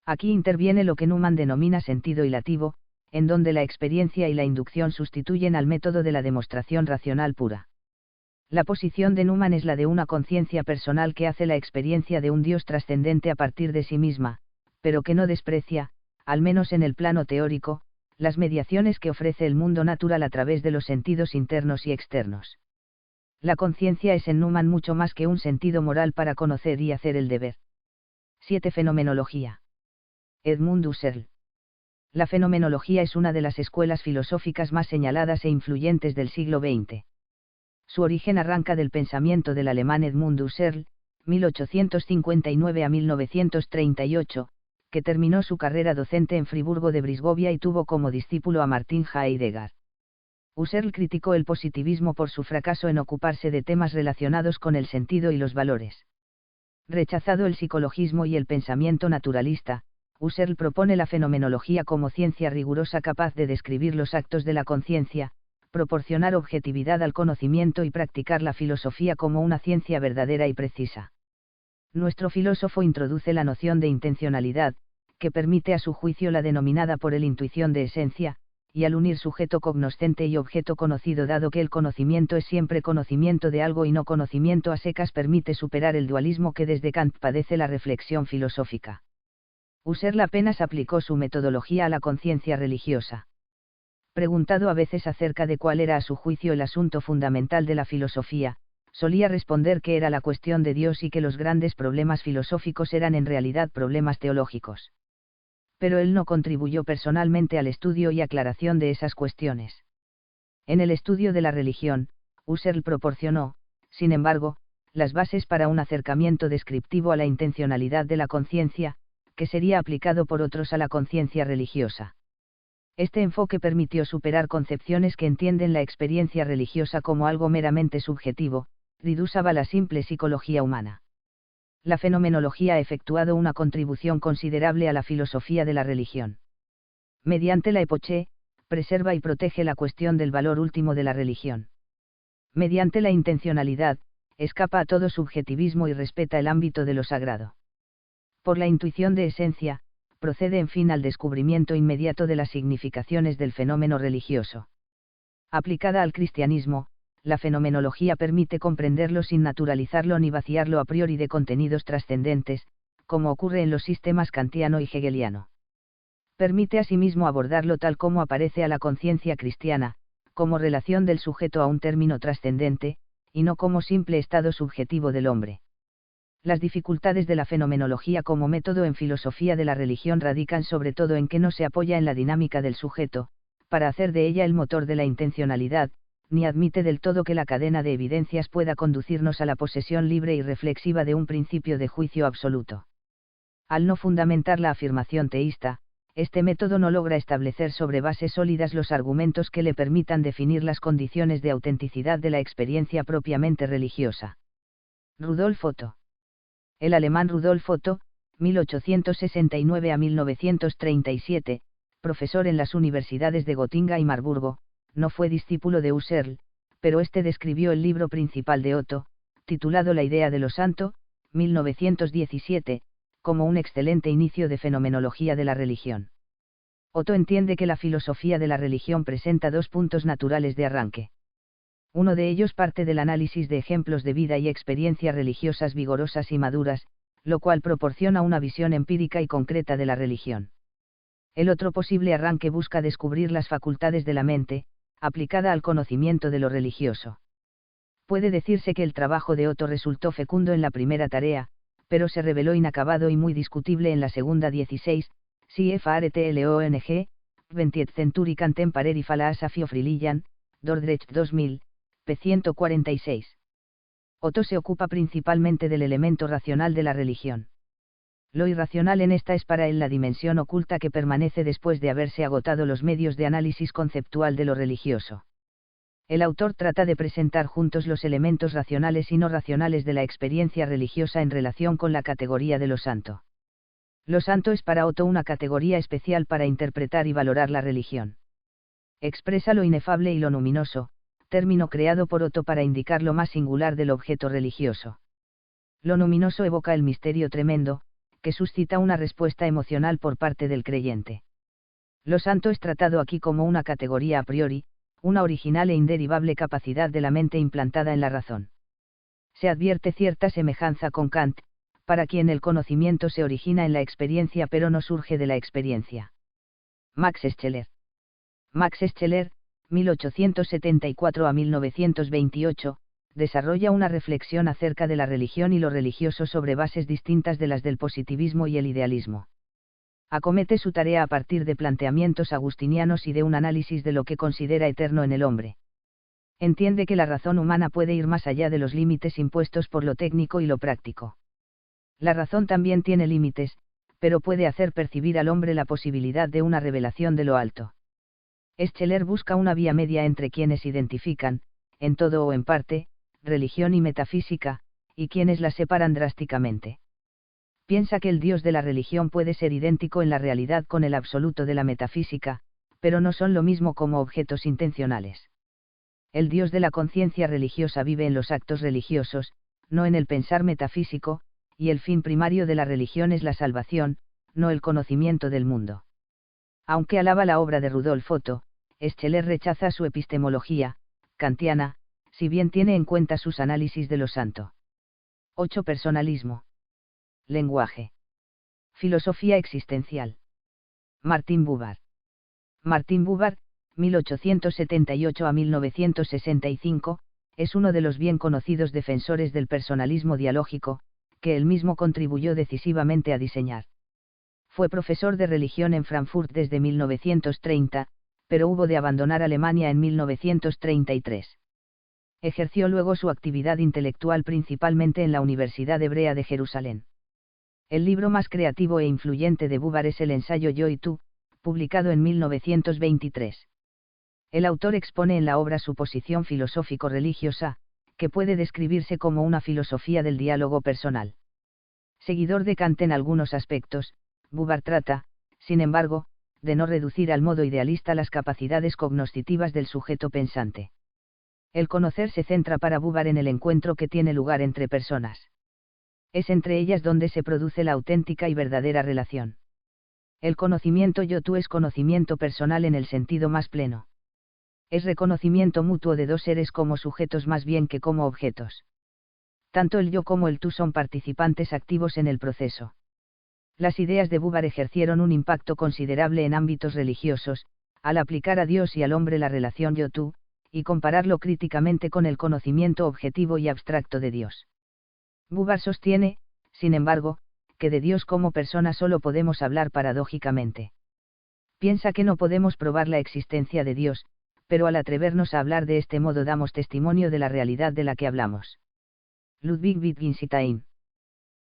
Aquí interviene lo que Newman denomina sentido hilativo, en donde la experiencia y la inducción sustituyen al método de la demostración racional pura. La posición de Newman es la de una conciencia personal que hace la experiencia de un Dios trascendente a partir de sí misma, pero que no desprecia, al menos en el plano teórico, las mediaciones que ofrece el mundo natural a través de los sentidos internos y externos. La conciencia es en Newman mucho más que un sentido moral para conocer y hacer el deber. 7. Fenomenología. Edmund Husserl. La fenomenología es una de las escuelas filosóficas más señaladas e influyentes del siglo XX. Su origen arranca del pensamiento del alemán Edmund Husserl, 1859 a 1938, que terminó su carrera docente en Friburgo de Brisgovia y tuvo como discípulo a Martin Heidegger. Husserl criticó el positivismo por su fracaso en ocuparse de temas relacionados con el sentido y los valores. Rechazado el psicologismo y el pensamiento naturalista, Husserl propone la fenomenología como ciencia rigurosa capaz de describir los actos de la conciencia, proporcionar objetividad al conocimiento y practicar la filosofía como una ciencia verdadera y precisa. Nuestro filósofo introduce la noción de intencionalidad, que permite a su juicio la denominada por él intuición de esencia, y al unir sujeto cognoscente y objeto conocido dado que el conocimiento es siempre conocimiento de algo y no conocimiento a secas permite superar el dualismo que desde Kant padece la reflexión filosófica. Husserl apenas aplicó su metodología a la conciencia religiosa. Preguntado a veces acerca de cuál era a su juicio el asunto fundamental de la filosofía, solía responder que era la cuestión de Dios y que los grandes problemas filosóficos eran en realidad problemas teológicos. Pero él no contribuyó personalmente al estudio y aclaración de esas cuestiones. En el estudio de la religión, Husserl proporcionó, sin embargo, las bases para un acercamiento descriptivo a la intencionalidad de la conciencia, que sería aplicado por otros a la conciencia religiosa. Este enfoque permitió superar concepciones que entienden la experiencia religiosa como algo meramente subjetivo, reducible a la simple psicología humana. La fenomenología ha efectuado una contribución considerable a la filosofía de la religión. Mediante la epoché, preserva y protege la cuestión del valor último de la religión. Mediante la intencionalidad, escapa a todo subjetivismo y respeta el ámbito de lo sagrado. Por la intuición de esencia, procede en fin al descubrimiento inmediato de las significaciones del fenómeno religioso. Aplicada al cristianismo, la fenomenología permite comprenderlo sin naturalizarlo ni vaciarlo a priori de contenidos trascendentes, como ocurre en los sistemas kantiano y hegeliano. Permite asimismo abordarlo tal como aparece a la conciencia cristiana, como relación del sujeto a un término trascendente, y no como simple estado subjetivo del hombre. Las dificultades de la fenomenología como método en filosofía de la religión radican sobre todo en que no se apoya en la dinámica del sujeto, para hacer de ella el motor de la intencionalidad, ni admite del todo que la cadena de evidencias pueda conducirnos a la posesión libre y reflexiva de un principio de juicio absoluto. Al no fundamentar la afirmación teísta, este método no logra establecer sobre bases sólidas los argumentos que le permitan definir las condiciones de autenticidad de la experiencia propiamente religiosa. Rudolf Otto. El alemán Rudolf Otto, 1869 a 1937, profesor en las universidades de Gotinga y Marburgo, no fue discípulo de Husserl, pero este describió el libro principal de Otto, titulado La idea de lo santo, 1917, como un excelente inicio de fenomenología de la religión. Otto entiende que la filosofía de la religión presenta dos puntos naturales de arranque. Uno de ellos parte del análisis de ejemplos de vida y experiencia religiosas vigorosas y maduras, lo cual proporciona una visión empírica y concreta de la religión. El otro posible arranque busca descubrir las facultades de la mente, aplicada al conocimiento de lo religioso. Puede decirse que el trabajo de Otto resultó fecundo en la primera tarea, pero se reveló inacabado y muy discutible en la segunda. 16, CFARTLONG, 20th Century Contemporary Philosophy of Religion, Dordrecht 2000, p. 146. Otto se ocupa principalmente del elemento racional de la religión. Lo irracional en esta es para él la dimensión oculta que permanece después de haberse agotado los medios de análisis conceptual de lo religioso. El autor trata de presentar juntos los elementos racionales y no racionales de la experiencia religiosa en relación con la categoría de lo santo. Lo santo es para Otto una categoría especial para interpretar y valorar la religión. Expresa lo inefable y lo luminoso, término creado por Otto para indicar lo más singular del objeto religioso. Lo luminoso evoca el misterio tremendo, que suscita una respuesta emocional por parte del creyente. Lo santo es tratado aquí como una categoría a priori, una original e inderivable capacidad de la mente implantada en la razón. Se advierte cierta semejanza con Kant, para quien el conocimiento se origina en la experiencia pero no surge de la experiencia. Max Scheler. Max Scheler, 1874 a 1928, desarrolla una reflexión acerca de la religión y lo religioso sobre bases distintas de las del positivismo y el idealismo. Acomete su tarea a partir de planteamientos agustinianos y de un análisis de lo que considera eterno en el hombre. Entiende que la razón humana puede ir más allá de los límites impuestos por lo técnico y lo práctico. La razón también tiene límites, pero puede hacer percibir al hombre la posibilidad de una revelación de lo alto. Scheler busca una vía media entre quienes identifican, en todo o en parte, religión y metafísica, y quienes las separan drásticamente. Piensa que el Dios de la religión puede ser idéntico en la realidad con el absoluto de la metafísica, pero no son lo mismo como objetos intencionales. El Dios de la conciencia religiosa vive en los actos religiosos, no en el pensar metafísico, y el fin primario de la religión es la salvación, no el conocimiento del mundo. Aunque alaba la obra de Rudolf Otto, Scheler rechaza su epistemología kantiana, si bien tiene en cuenta sus análisis de lo santo. 8. Personalismo. Lenguaje. Filosofía existencial. Martin Buber. Martin Buber, 1878 a 1965, es uno de los bien conocidos defensores del personalismo dialógico, que él mismo contribuyó decisivamente a diseñar. Fue profesor de religión en Frankfurt desde 1930, pero hubo de abandonar Alemania en 1933. Ejerció luego su actividad intelectual principalmente en la Universidad Hebrea de Jerusalén. El libro más creativo e influyente de Buber es el ensayo Yo y tú, publicado en 1923. El autor expone en la obra su posición filosófico-religiosa, que puede describirse como una filosofía del diálogo personal. Seguidor de Kant en algunos aspectos, Buber trata, sin embargo, de no reducir al modo idealista las capacidades cognoscitivas del sujeto pensante. El conocer se centra para Buber en el encuentro que tiene lugar entre personas. Es entre ellas donde se produce la auténtica y verdadera relación. El conocimiento yo-tú es conocimiento personal en el sentido más pleno. Es reconocimiento mutuo de dos seres como sujetos más bien que como objetos. Tanto el yo como el tú son participantes activos en el proceso. Las ideas de Buber ejercieron un impacto considerable en ámbitos religiosos, al aplicar a Dios y al hombre la relación yo-tú, y compararlo críticamente con el conocimiento objetivo y abstracto de Dios. Buber sostiene, Sin embargo, que de Dios como persona solo podemos hablar paradójicamente. Piensa que no podemos probar la existencia de Dios, pero al atrevernos a hablar de este modo damos testimonio de la realidad de la que hablamos. Ludwig Wittgenstein.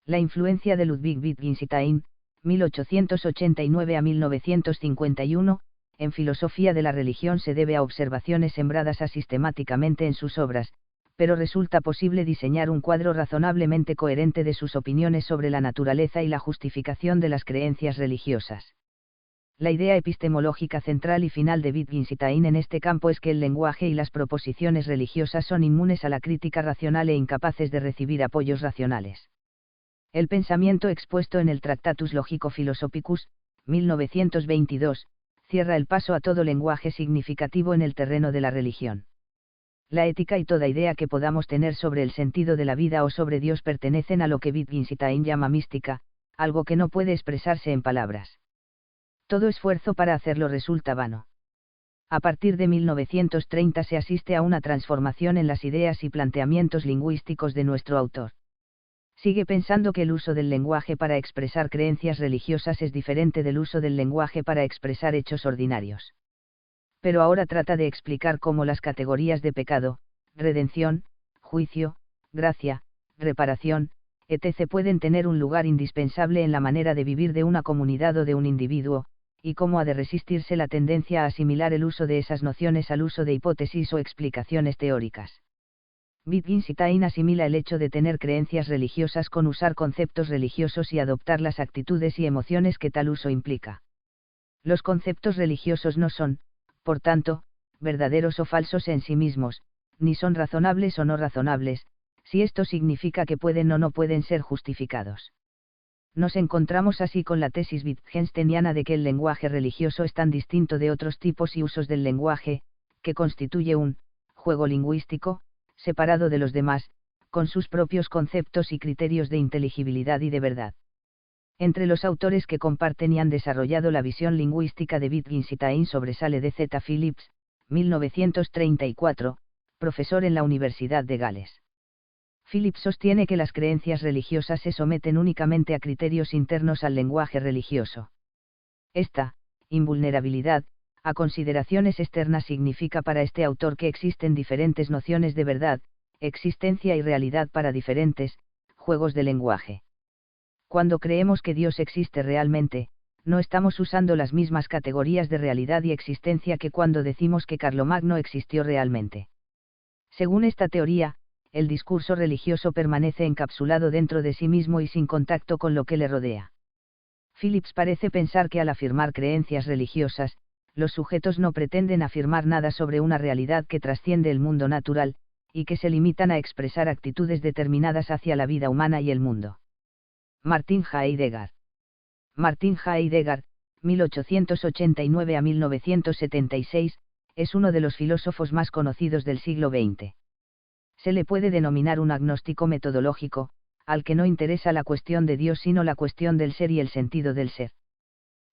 La influencia de Ludwig Wittgenstein, 1889 a 1951, en filosofía de la religión se debe a observaciones sembradas sistemáticamente en sus obras, pero resulta posible diseñar un cuadro razonablemente coherente de sus opiniones sobre la naturaleza y la justificación de las creencias religiosas. La idea epistemológica central y final de Wittgenstein en este campo es que el lenguaje y las proposiciones religiosas son inmunes a la crítica racional e incapaces de recibir apoyos racionales. El pensamiento expuesto en el Tractatus Logico-Philosophicus, 1922, cierra el paso a todo lenguaje significativo en el terreno de la religión. La ética y toda idea que podamos tener sobre el sentido de la vida o sobre Dios pertenecen a lo que Wittgenstein llama mística, algo que no puede expresarse en palabras. Todo esfuerzo para hacerlo resulta vano. A partir de 1930 se asiste a una transformación en las ideas y planteamientos lingüísticos de nuestro autor. Sigue pensando que el uso del lenguaje para expresar creencias religiosas es diferente del uso del lenguaje para expresar hechos ordinarios. Pero ahora trata de explicar cómo las categorías de pecado, redención, juicio, gracia, reparación, etc. pueden tener un lugar indispensable en la manera de vivir de una comunidad o de un individuo, y cómo ha de resistirse la tendencia a asimilar el uso de esas nociones al uso de hipótesis o explicaciones teóricas. Wittgenstein asimila el hecho de tener creencias religiosas con usar conceptos religiosos y adoptar las actitudes y emociones que tal uso implica. Los conceptos religiosos no son, por tanto, verdaderos o falsos en sí mismos, ni son razonables o no razonables, si esto significa que pueden o no pueden ser justificados. Nos encontramos así con la tesis wittgensteiniana de que el lenguaje religioso es tan distinto de otros tipos y usos del lenguaje, que constituye un juego lingüístico, separado de los demás, con sus propios conceptos y criterios de inteligibilidad y de verdad. Entre los autores que comparten y han desarrollado la visión lingüística de Wittgenstein sobresale D. Z. Phillips, 1934, profesor en la Universidad de Gales. Phillips sostiene que las creencias religiosas se someten únicamente a criterios internos al lenguaje religioso. Esta invulnerabilidad a consideraciones externas significa para este autor que existen diferentes nociones de verdad, existencia y realidad para diferentes juegos de lenguaje. Cuando creemos que Dios existe realmente, no estamos usando las mismas categorías de realidad y existencia que cuando decimos que Carlomagno existió realmente. Según esta teoría, el discurso religioso permanece encapsulado dentro de sí mismo y sin contacto con lo que le rodea. Phillips parece pensar que al afirmar creencias religiosas, los sujetos no pretenden afirmar nada sobre una realidad que trasciende el mundo natural, y que se limitan a expresar actitudes determinadas hacia la vida humana y el mundo. Martin Heidegger. Martin Heidegger, 1889 a 1976, es uno de los filósofos más conocidos del siglo XX. Se le puede denominar un agnóstico metodológico, al que no interesa la cuestión de Dios sino la cuestión del ser y el sentido del ser.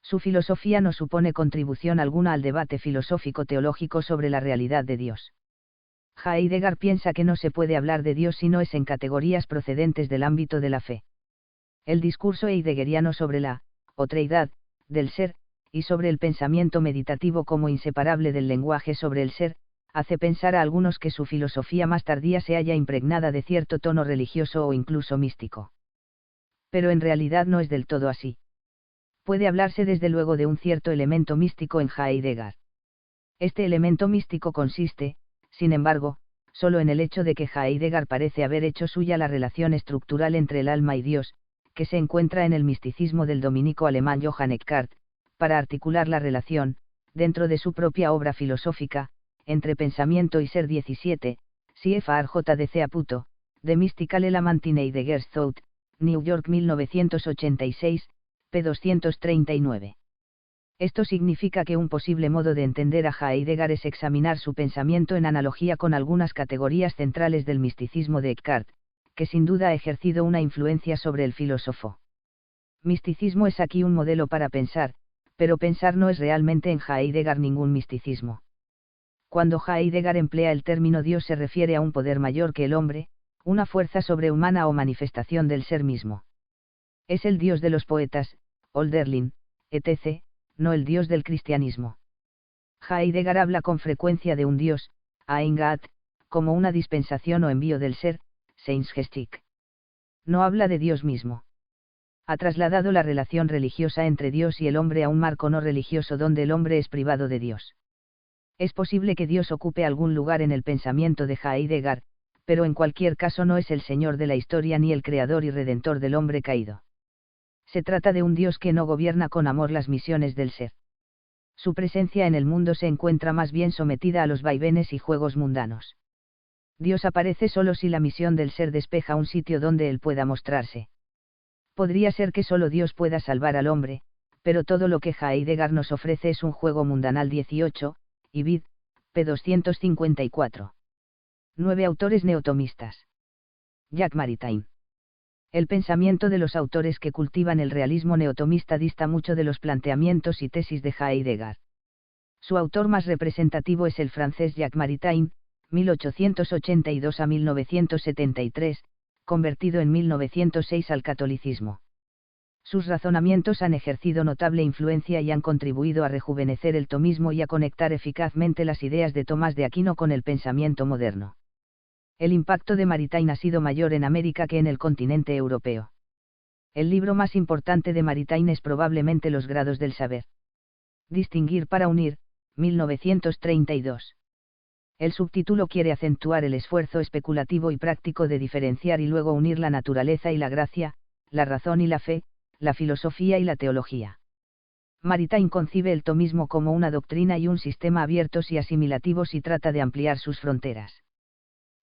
Su filosofía no supone contribución alguna al debate filosófico-teológico sobre la realidad de Dios. Heidegger piensa que no se puede hablar de Dios si no es en categorías procedentes del ámbito de la fe. El discurso heideggeriano sobre la otreidad del ser, y sobre el pensamiento meditativo como inseparable del lenguaje sobre el ser, hace pensar a algunos que su filosofía más tardía se halla impregnada de cierto tono religioso o incluso místico. Pero en realidad no es del todo así. Puede hablarse desde luego de un cierto elemento místico en Heidegger. Este elemento místico consiste, sin embargo, solo en el hecho de que Heidegger parece haber hecho suya la relación estructural entre el alma y Dios, que se encuentra en el misticismo del dominico alemán Johann Eckhart, para articular la relación, dentro de su propia obra filosófica, entre pensamiento y ser 17, CFR JDC Aputo, The Mystical Element in Heidegger's Thought, New York 1986, p. 239. Esto significa que un posible modo de entender a Heidegger es examinar su pensamiento en analogía con algunas categorías centrales del misticismo de Eckhart, que sin duda ha ejercido una influencia sobre el filósofo. Misticismo es aquí un modelo para pensar, pero pensar no es realmente en Heidegger ningún misticismo. Cuando Heidegger emplea el término Dios se refiere a un poder mayor que el hombre, una fuerza sobrehumana o manifestación del ser mismo. Es el Dios de los poetas, Hölderlin, etc., no el Dios del cristianismo. Heidegger habla con frecuencia de un Dios, Eingat, como una dispensación o envío del ser, Seinsgeschick. No habla de Dios mismo. Ha trasladado la relación religiosa entre Dios y el hombre a un marco no religioso donde el hombre es privado de Dios. Es posible que Dios ocupe algún lugar en el pensamiento de Heidegger, pero en cualquier caso no es el Señor de la historia ni el creador y redentor del hombre caído. Se trata de un Dios que no gobierna con amor las misiones del ser. Su presencia en el mundo se encuentra más bien sometida a los vaivenes y juegos mundanos. Dios aparece solo si la misión del ser despeja un sitio donde él pueda mostrarse. Podría ser que solo Dios pueda salvar al hombre, pero todo lo que Heidegger nos ofrece es un juego mundanal. 18, Ibid, p. 254. 9 autores neotomistas. Jacques Maritain. El pensamiento de los autores que cultivan el realismo neotomista dista mucho de los planteamientos y tesis de Heidegger. Su autor más representativo es el francés Jacques Maritain, 1882 a 1973, convertido en 1906 al catolicismo. Sus razonamientos han ejercido notable influencia y han contribuido a rejuvenecer el tomismo y a conectar eficazmente las ideas de Tomás de Aquino con el pensamiento moderno. El impacto de Maritain ha sido mayor en América que en el continente europeo. El libro más importante de Maritain es probablemente Los grados del saber. Distinguir para unir, 1932. El subtítulo quiere acentuar el esfuerzo especulativo y práctico de diferenciar y luego unir la naturaleza y la gracia, la razón y la fe, la filosofía y la teología. Maritain concibe el tomismo como una doctrina y un sistema abiertos y asimilativos y trata de ampliar sus fronteras.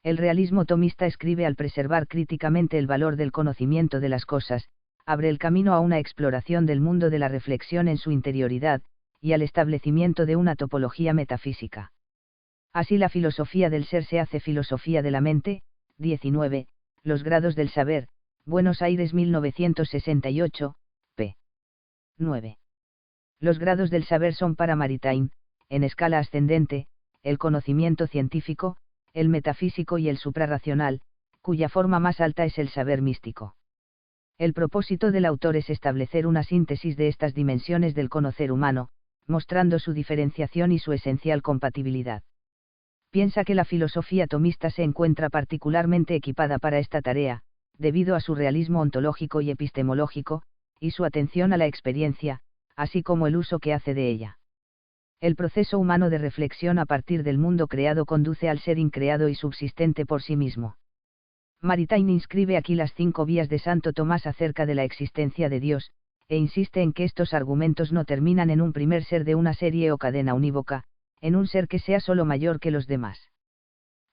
El realismo tomista escribe al preservar críticamente el valor del conocimiento de las cosas, abre el camino a una exploración del mundo de la reflexión en su interioridad, y al establecimiento de una topología metafísica. Así la filosofía del ser se hace filosofía de la mente. 19, Los grados del saber, Buenos Aires 1968, p. 9. Los grados del saber son para Maritain, en escala ascendente, el conocimiento científico, el metafísico y el suprarracional, cuya forma más alta es el saber místico. El propósito del autor es establecer una síntesis de estas dimensiones del conocer humano, mostrando su diferenciación y su esencial compatibilidad. Piensa que la filosofía tomista se encuentra particularmente equipada para esta tarea, debido a su realismo ontológico y epistemológico, y su atención a la experiencia, así como el uso que hace de ella. El proceso humano de reflexión a partir del mundo creado conduce al ser increado y subsistente por sí mismo. Maritain inscribe aquí las 5 vías de Santo Tomás acerca de la existencia de Dios, e insiste en que estos argumentos no terminan en un primer ser de una serie o cadena unívoca, en un ser que sea solo mayor que los demás.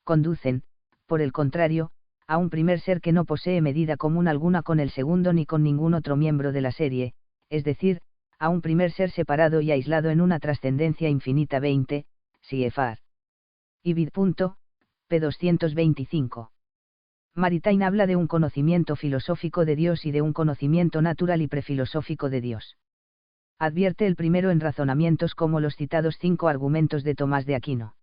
Conducen, por el contrario, a un primer ser que no posee medida común alguna con el segundo ni con ningún otro miembro de la serie, es decir, a un primer ser separado y aislado en una trascendencia infinita. 20, Siefar. Ibid. p. 225. Maritain habla de un conocimiento filosófico de Dios y de un conocimiento natural y prefilosófico de Dios. Advierte el primero en razonamientos como los citados 5 argumentos de Tomás de Aquino.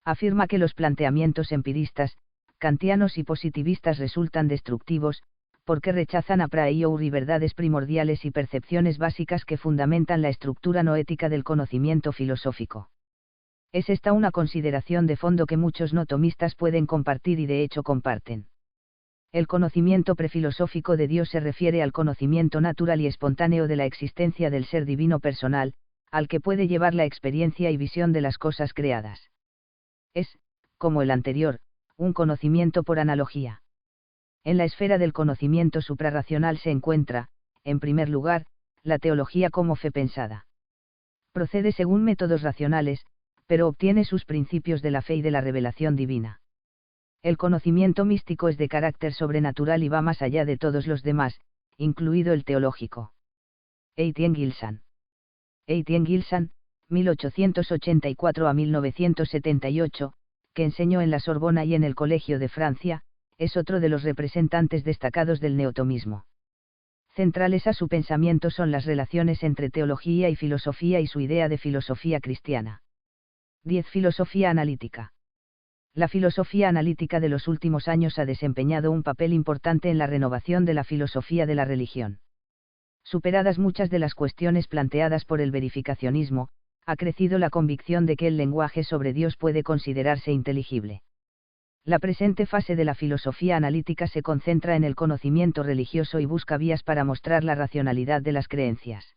Afirma que los planteamientos empiristas, kantianos y positivistas resultan destructivos, porque rechazan a priori verdades primordiales y percepciones básicas que fundamentan la estructura noética del conocimiento filosófico. Es esta una consideración de fondo que muchos no tomistas pueden compartir y de hecho comparten. El conocimiento prefilosófico de Dios se refiere al conocimiento natural y espontáneo de la existencia del ser divino personal, al que puede llevar la experiencia y visión de las cosas creadas. Es, como el anterior, un conocimiento por analogía. En la esfera del conocimiento suprarracional se encuentra, en primer lugar, la teología como fe pensada. Procede según métodos racionales, pero obtiene sus principios de la fe y de la revelación divina. El conocimiento místico es de carácter sobrenatural y va más allá de todos los demás, incluido el teológico. Etienne Gilson. Etienne Gilson, 1884 a 1978, que enseñó en la Sorbona y en el Colegio de Francia, es otro de los representantes destacados del neotomismo. Centrales a su pensamiento son las relaciones entre teología y filosofía y su idea de filosofía cristiana. 10. Filosofía analítica. La filosofía analítica de los últimos años ha desempeñado un papel importante en la renovación de la filosofía de la religión. Superadas muchas de las cuestiones planteadas por el verificacionismo, ha crecido la convicción de que el lenguaje sobre Dios puede considerarse inteligible. La presente fase de la filosofía analítica se concentra en el conocimiento religioso y busca vías para mostrar la racionalidad de las creencias.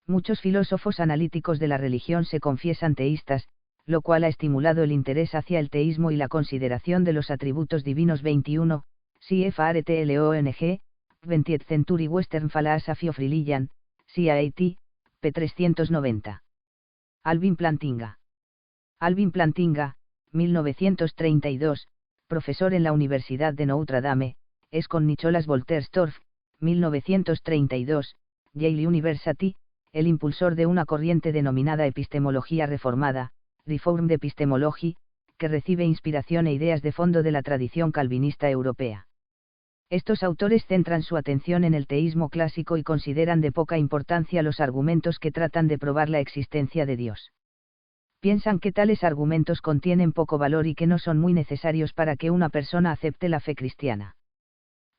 Muchos filósofos analíticos de la religión se confiesan teístas, lo cual ha estimulado el interés hacia el teísmo y la consideración de los atributos divinos. 21, CFARTLONG, 20th Century Western Philosophy of Religion, CIAT, p. 390. Alvin Plantinga. Alvin Plantinga, 1932, profesor en la Universidad de Notre Dame, es con Nicholas Wolterstorff, 1932, Yale University, el impulsor de una corriente denominada epistemología reformada, Reformed Epistemology, que recibe inspiración e ideas de fondo de la tradición calvinista europea. Estos autores centran su atención en el teísmo clásico y consideran de poca importancia los argumentos que tratan de probar la existencia de Dios. Piensan que tales argumentos contienen poco valor y que no son muy necesarios para que una persona acepte la fe cristiana.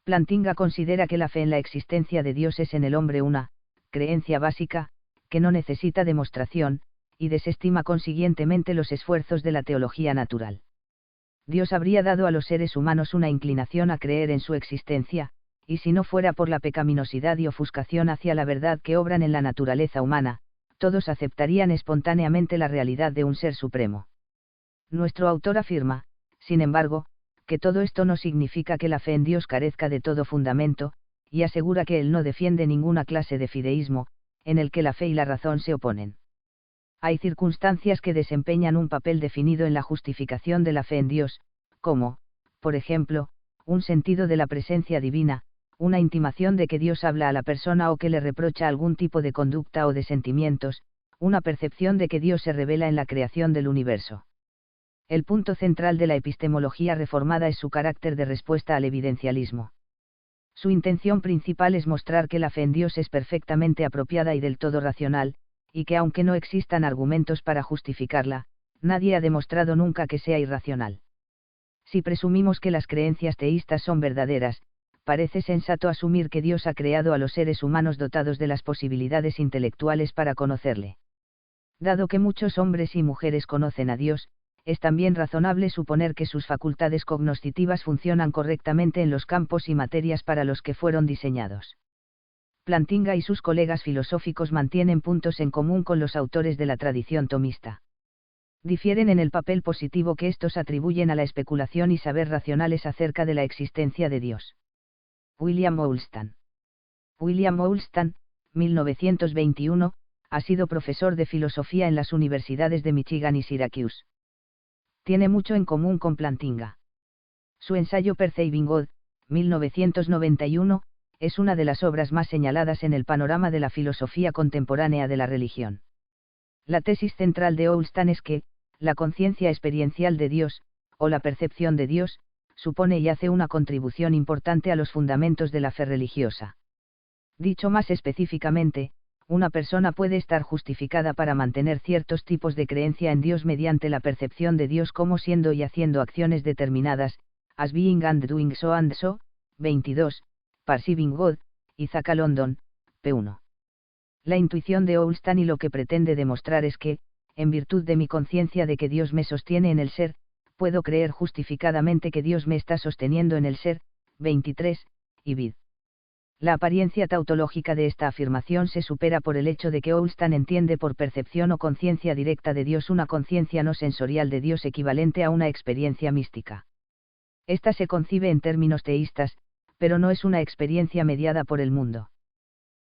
Plantinga considera que la fe en la existencia de Dios es en el hombre una creencia básica, que no necesita demostración, y desestima consiguientemente los esfuerzos de la teología natural. Dios habría dado a los seres humanos una inclinación a creer en su existencia, y si no fuera por la pecaminosidad y ofuscación hacia la verdad que obran en la naturaleza humana, todos aceptarían espontáneamente la realidad de un ser supremo. Nuestro autor afirma, sin embargo, que todo esto no significa que la fe en Dios carezca de todo fundamento, y asegura que él no defiende ninguna clase de fideísmo, en el que la fe y la razón se oponen. Hay circunstancias que desempeñan un papel definido en la justificación de la fe en Dios, como, por ejemplo, un sentido de la presencia divina, una intimación de que Dios habla a la persona o que le reprocha algún tipo de conducta o de sentimientos, una percepción de que Dios se revela en la creación del universo. El punto central de la epistemología reformada es su carácter de respuesta al evidencialismo. Su intención principal es mostrar que la fe en Dios es perfectamente apropiada y del todo racional, y que aunque no existan argumentos para justificarla, nadie ha demostrado nunca que sea irracional. Si presumimos que las creencias teístas son verdaderas, parece sensato asumir que Dios ha creado a los seres humanos dotados de las posibilidades intelectuales para conocerle. Dado que muchos hombres y mujeres conocen a Dios, es también razonable suponer que sus facultades cognoscitivas funcionan correctamente en los campos y materias para los que fueron diseñados. Plantinga y sus colegas filosóficos mantienen puntos en común con los autores de la tradición tomista. Difieren en el papel positivo que estos atribuyen a la especulación y saber racionales acerca de la existencia de Dios. William Woolstan. William Woolstan, 1921, ha sido profesor de filosofía en las universidades de Michigan y Syracuse. Tiene mucho en común con Plantinga. Su ensayo Perceiving God, 1991, es una de las obras más señaladas en el panorama de la filosofía contemporánea de la religión. La tesis central de Woolstan es que, la conciencia experiencial de Dios, o la percepción de Dios, supone y hace una contribución importante a los fundamentos de la fe religiosa. Dicho más específicamente, una persona puede estar justificada para mantener ciertos tipos de creencia en Dios mediante la percepción de Dios como siendo y haciendo acciones determinadas, as being and doing so and so, 22, Perceiving God, Isaac London, p1. La intuición de Woolstan y lo que pretende demostrar es que, en virtud de mi conciencia de que Dios me sostiene en el ser, puedo creer justificadamente que Dios me está sosteniendo en el ser, 23, y vid. La apariencia tautológica de esta afirmación se supera por el hecho de que Woolstan entiende por percepción o conciencia directa de Dios una conciencia no sensorial de Dios equivalente a una experiencia mística. Esta se concibe en términos teístas, pero no es una experiencia mediada por el mundo.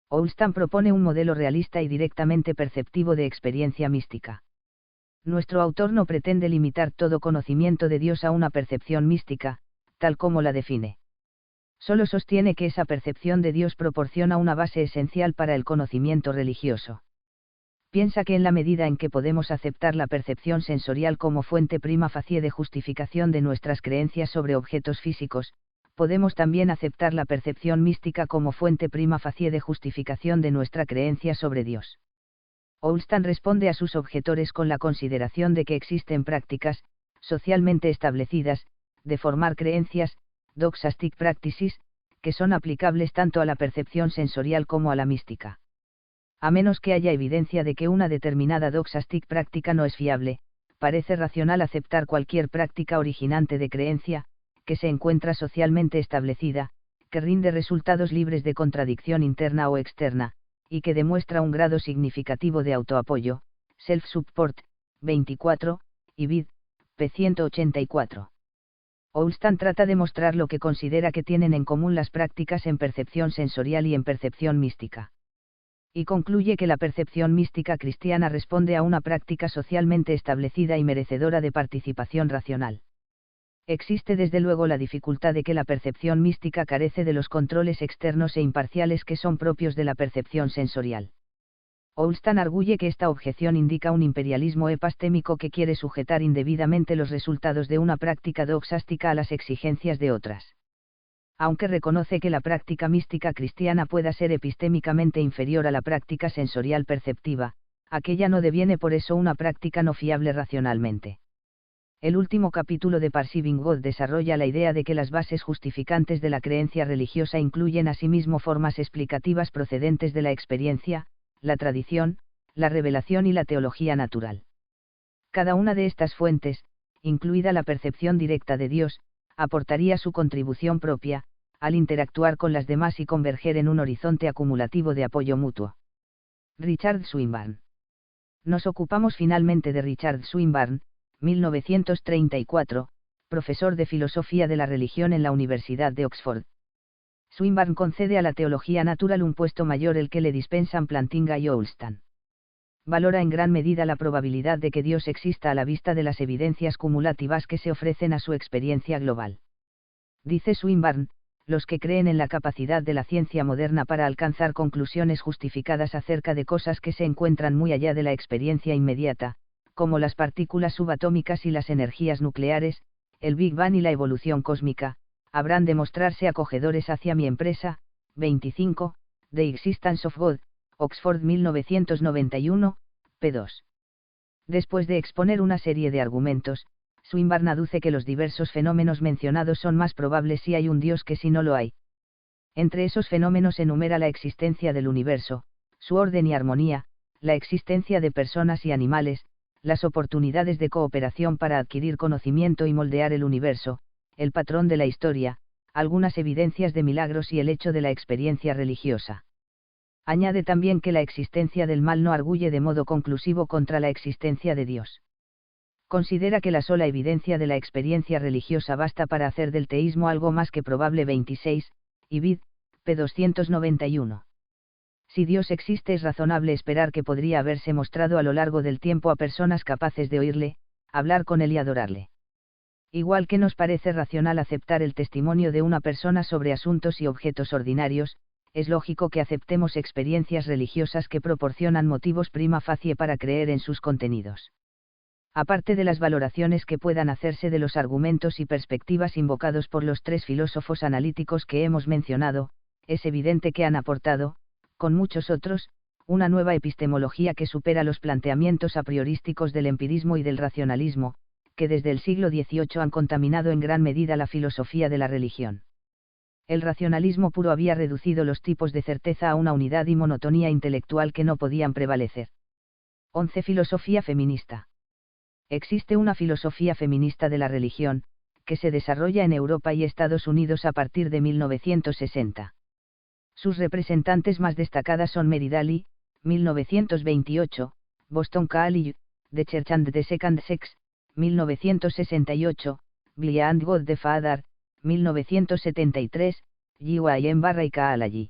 Woolstan propone un modelo realista y directamente perceptivo de experiencia mística. Nuestro autor no pretende limitar todo conocimiento de Dios a una percepción mística, tal como la define. Solo sostiene que esa percepción de Dios proporciona una base esencial para el conocimiento religioso. Piensa que en la medida en que podemos aceptar la percepción sensorial como fuente prima facie de justificación de nuestras creencias sobre objetos físicos, podemos también aceptar la percepción mística como fuente prima facie de justificación de nuestra creencia sobre Dios. Woolstan responde a sus objetores con la consideración de que existen prácticas, socialmente establecidas, de formar creencias, doxastic practices, que son aplicables tanto a la percepción sensorial como a la mística. A menos que haya evidencia de que una determinada doxastic práctica no es fiable, parece racional aceptar cualquier práctica originante de creencia, que se encuentra socialmente establecida, que rinde resultados libres de contradicción interna o externa, y que demuestra un grado significativo de autoapoyo, self-support, 24, y vid. p. 184. Woolstan trata de mostrar lo que considera que tienen en común las prácticas en percepción sensorial y en percepción mística. Y concluye que la percepción mística cristiana responde a una práctica socialmente establecida y merecedora de participación racional. Existe desde luego la dificultad de que la percepción mística carece de los controles externos e imparciales que son propios de la percepción sensorial. Woolstan arguye que esta objeción indica un imperialismo epistémico que quiere sujetar indebidamente los resultados de una práctica doxástica a las exigencias de otras. Aunque reconoce que la práctica mística cristiana pueda ser epistémicamente inferior a la práctica sensorial perceptiva, aquella no deviene por eso una práctica no fiable racionalmente. El último capítulo de Perceiving God desarrolla la idea de que las bases justificantes de la creencia religiosa incluyen asimismo formas explicativas procedentes de la experiencia, la tradición, la revelación y la teología natural. Cada una de estas fuentes, incluida la percepción directa de Dios, aportaría su contribución propia, al interactuar con las demás y converger en un horizonte acumulativo de apoyo mutuo. Richard Swinburne. Nos ocupamos finalmente de Richard Swinburne, 1934, profesor de filosofía de la religión en la Universidad de Oxford. Swinburne concede a la teología natural un puesto mayor el que le dispensan Plantinga y Woolstan. Valora en gran medida la probabilidad de que Dios exista a la vista de las evidencias cumulativas que se ofrecen a su experiencia global. Dice Swinburne, los que creen en la capacidad de la ciencia moderna para alcanzar conclusiones justificadas acerca de cosas que se encuentran muy allá de la experiencia inmediata, como las partículas subatómicas y las energías nucleares, el Big Bang y la evolución cósmica, habrán de mostrarse acogedores hacia mi empresa. 25, The Existence of God, Oxford 1991, p. 2. Después de exponer una serie de argumentos, Swinburne aduce que los diversos fenómenos mencionados son más probables si hay un Dios que si no lo hay. Entre esos fenómenos enumera la existencia del universo, su orden y armonía, la existencia de personas y animales, las oportunidades de cooperación para adquirir conocimiento y moldear el universo, el patrón de la historia, algunas evidencias de milagros y el hecho de la experiencia religiosa. Añade también que la existencia del mal no arguye de modo conclusivo contra la existencia de Dios. Considera que la sola evidencia de la experiencia religiosa basta para hacer del teísmo algo más que probable. 26, y vid. p. 291. Si Dios existe es razonable esperar que podría haberse mostrado a lo largo del tiempo a personas capaces de oírle, hablar con él y adorarle. Igual que nos parece racional aceptar el testimonio de una persona sobre asuntos y objetos ordinarios, es lógico que aceptemos experiencias religiosas que proporcionan motivos prima facie para creer en sus contenidos. Aparte de las valoraciones que puedan hacerse de los argumentos y perspectivas invocados por los tres filósofos analíticos que hemos mencionado, es evidente que han aportado, con muchos otros, una nueva epistemología que supera los planteamientos a priorísticos del empirismo y del racionalismo, que desde el siglo XVIII han contaminado en gran medida la filosofía de la religión. El racionalismo puro había reducido los tipos de certeza a una unidad y monotonía intelectual que no podían prevalecer. 11. Filosofía feminista. Existe una filosofía feminista de la religión, que se desarrolla en Europa y Estados Unidos a partir de 1960. Sus representantes más destacadas son Mary Daly, 1928, Boston College, The Church and the Second Sex, 1968, Blia and God the Father, 1973, G.Y.M. Barry Kaalaji.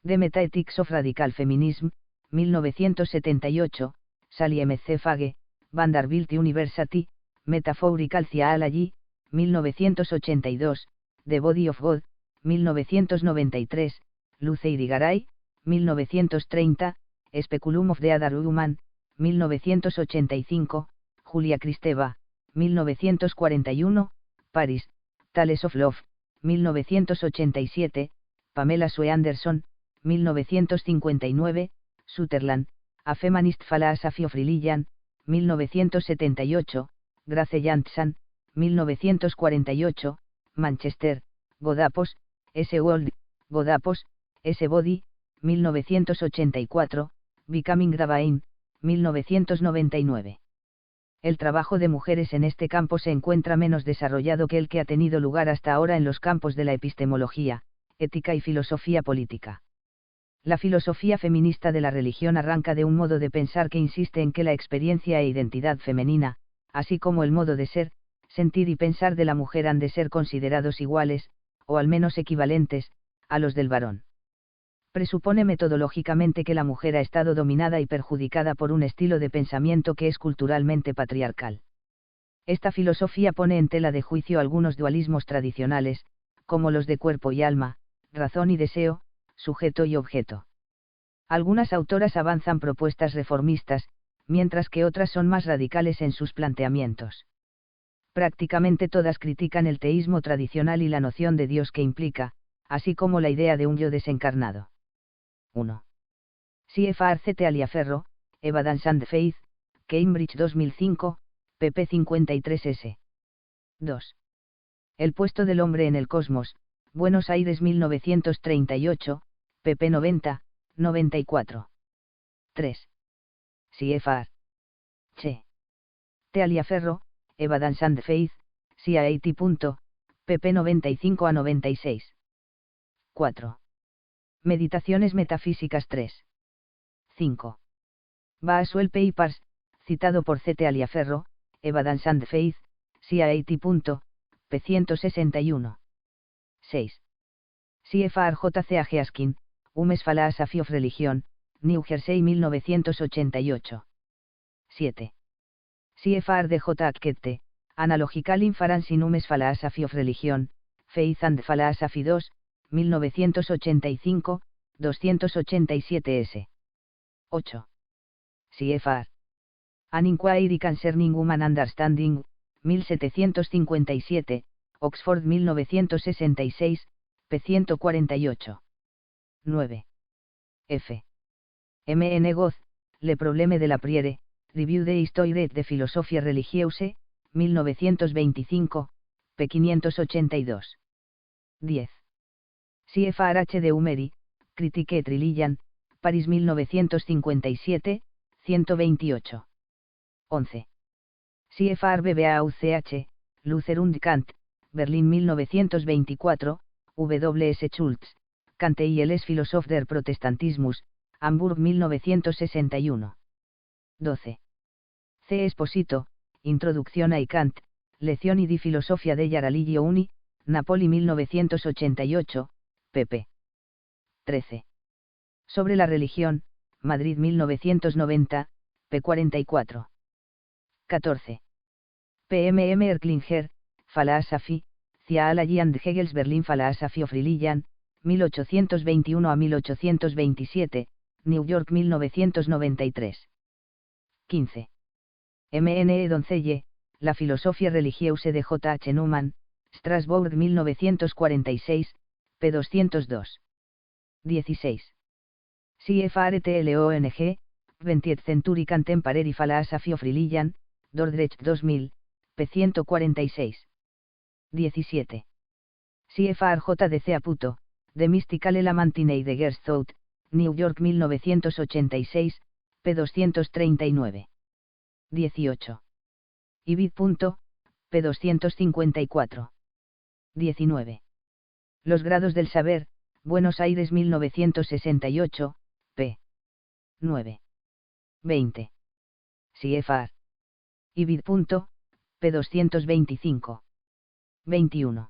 The Metaethics of Radical Feminism, 1978, Sally M.C. Fage, Vanderbilt University, Metaphorical Theology, 1982, The Body of God, 1993, Luce Irigaray, 1930, Speculum of the Other Woman, 1985, Julia Kristeva, 1941, Paris, Tales of Love, 1987, Pamela Sue Anderson, 1959, Sutherland, A Feminist Philosophy of Religion, 1978, Grace Jansson, 1948, Manchester, Godapos, S. Wold, Godapos, S. Body, 1984, Becoming Davain, 1999. El trabajo de mujeres en este campo se encuentra menos desarrollado que el que ha tenido lugar hasta ahora en los campos de la epistemología, ética y filosofía política. La filosofía feminista de la religión arranca de un modo de pensar que insiste en que la experiencia e identidad femenina, así como el modo de ser, sentir y pensar de la mujer han de ser considerados iguales, o al menos equivalentes, a los del varón. Presupone metodológicamente que la mujer ha estado dominada y perjudicada por un estilo de pensamiento que es culturalmente patriarcal. Esta filosofía pone en tela de juicio algunos dualismos tradicionales, como los de cuerpo y alma, razón y deseo, sujeto y objeto. Algunas autoras avanzan propuestas reformistas, mientras que otras son más radicales en sus planteamientos. Prácticamente todas critican el teísmo tradicional y la noción de Dios que implica, así como la idea de un yo desencarnado. 1. C.F.R. C. Taliaferro, Evidence and Faith, Cambridge 2005, pp 53s. 2. El puesto del hombre en el cosmos, Buenos Aires 1938, pp 90, 94. 3. C.F.R. Che. Taliaferro, Evidence and Faith, CIAT. pp 95 a 96. 4. Meditaciones metafísicas 3. 5. Boswell Papers, citado por C. Taliaferro, Evidence and Faith, CIAT. p. 161. 6. C.F.R. J.C.A. Askin, Humes Philosophy of Religion, New Jersey 1988. 7. C.F.R. D. J. Akette, Analogical Inference in Humes Philosophy of Religion, Faith and Philosophy 2, 1985, 287s. 8. C.F.R. An Inquiry Concerning Human Understanding, 1757, Oxford 1966, p. 148. 9. F. M. N. Goz, Le Problème de la Prière, Review de Histoire de Philosophie Religieuse, 1925, p. 582. 10. C.F.R. H. de Umeri, Critique et Religion, París 1957, 128. 11. C.F.R. BBAUCH, Luther und Kant, Berlín 1924, W.S. Schultz, Kant y el Philosoph der Protestantismus, Hamburg 1961. 12. C. Esposito, Introducción a Kant, Lezioni di Filosofia della Religio Uni, Napoli 1988, pp. 13. Sobre la religión, Madrid 1990, p. 44. 14. P.M.M. Erklinger, Philosophy, Theology and Hegel's Berlin Philosophy of Religion, 1821 a 1827, New York 1993. 15. M.N.E. Doncelle, La Filosofia Religieuse de J.H. Newman, Strasbourg 1946, p. 202. 16. C.F.R. Tlong, 20th Century Contemporary Philosophy of Religion, Dordrecht 2000, p. 146. 17. C.F.R. J.D.C. Aputo, The Mystical Element in Heidegger's Thought, New York 1986, p. 239. 18. Ibid. p. 254. 19. Los grados del saber, Buenos Aires 1968, p. 9. 20. C.F.R. Ibid. p. 225. 21.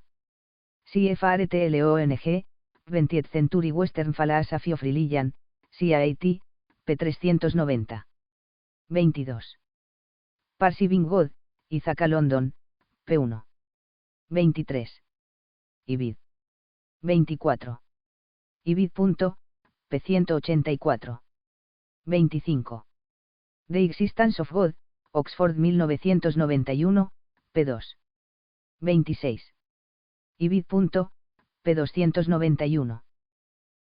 C.F.R. Tlong, 20th Century Western Philosophy of Religion, CIAT, p. 390. 22. Perceiving God, Ithaca London, p. 1. 23. Ibid. 24. Ibid. p. 184. 25. The Existence of God, Oxford 1991, p. 2. 26. Ibid. p. 291.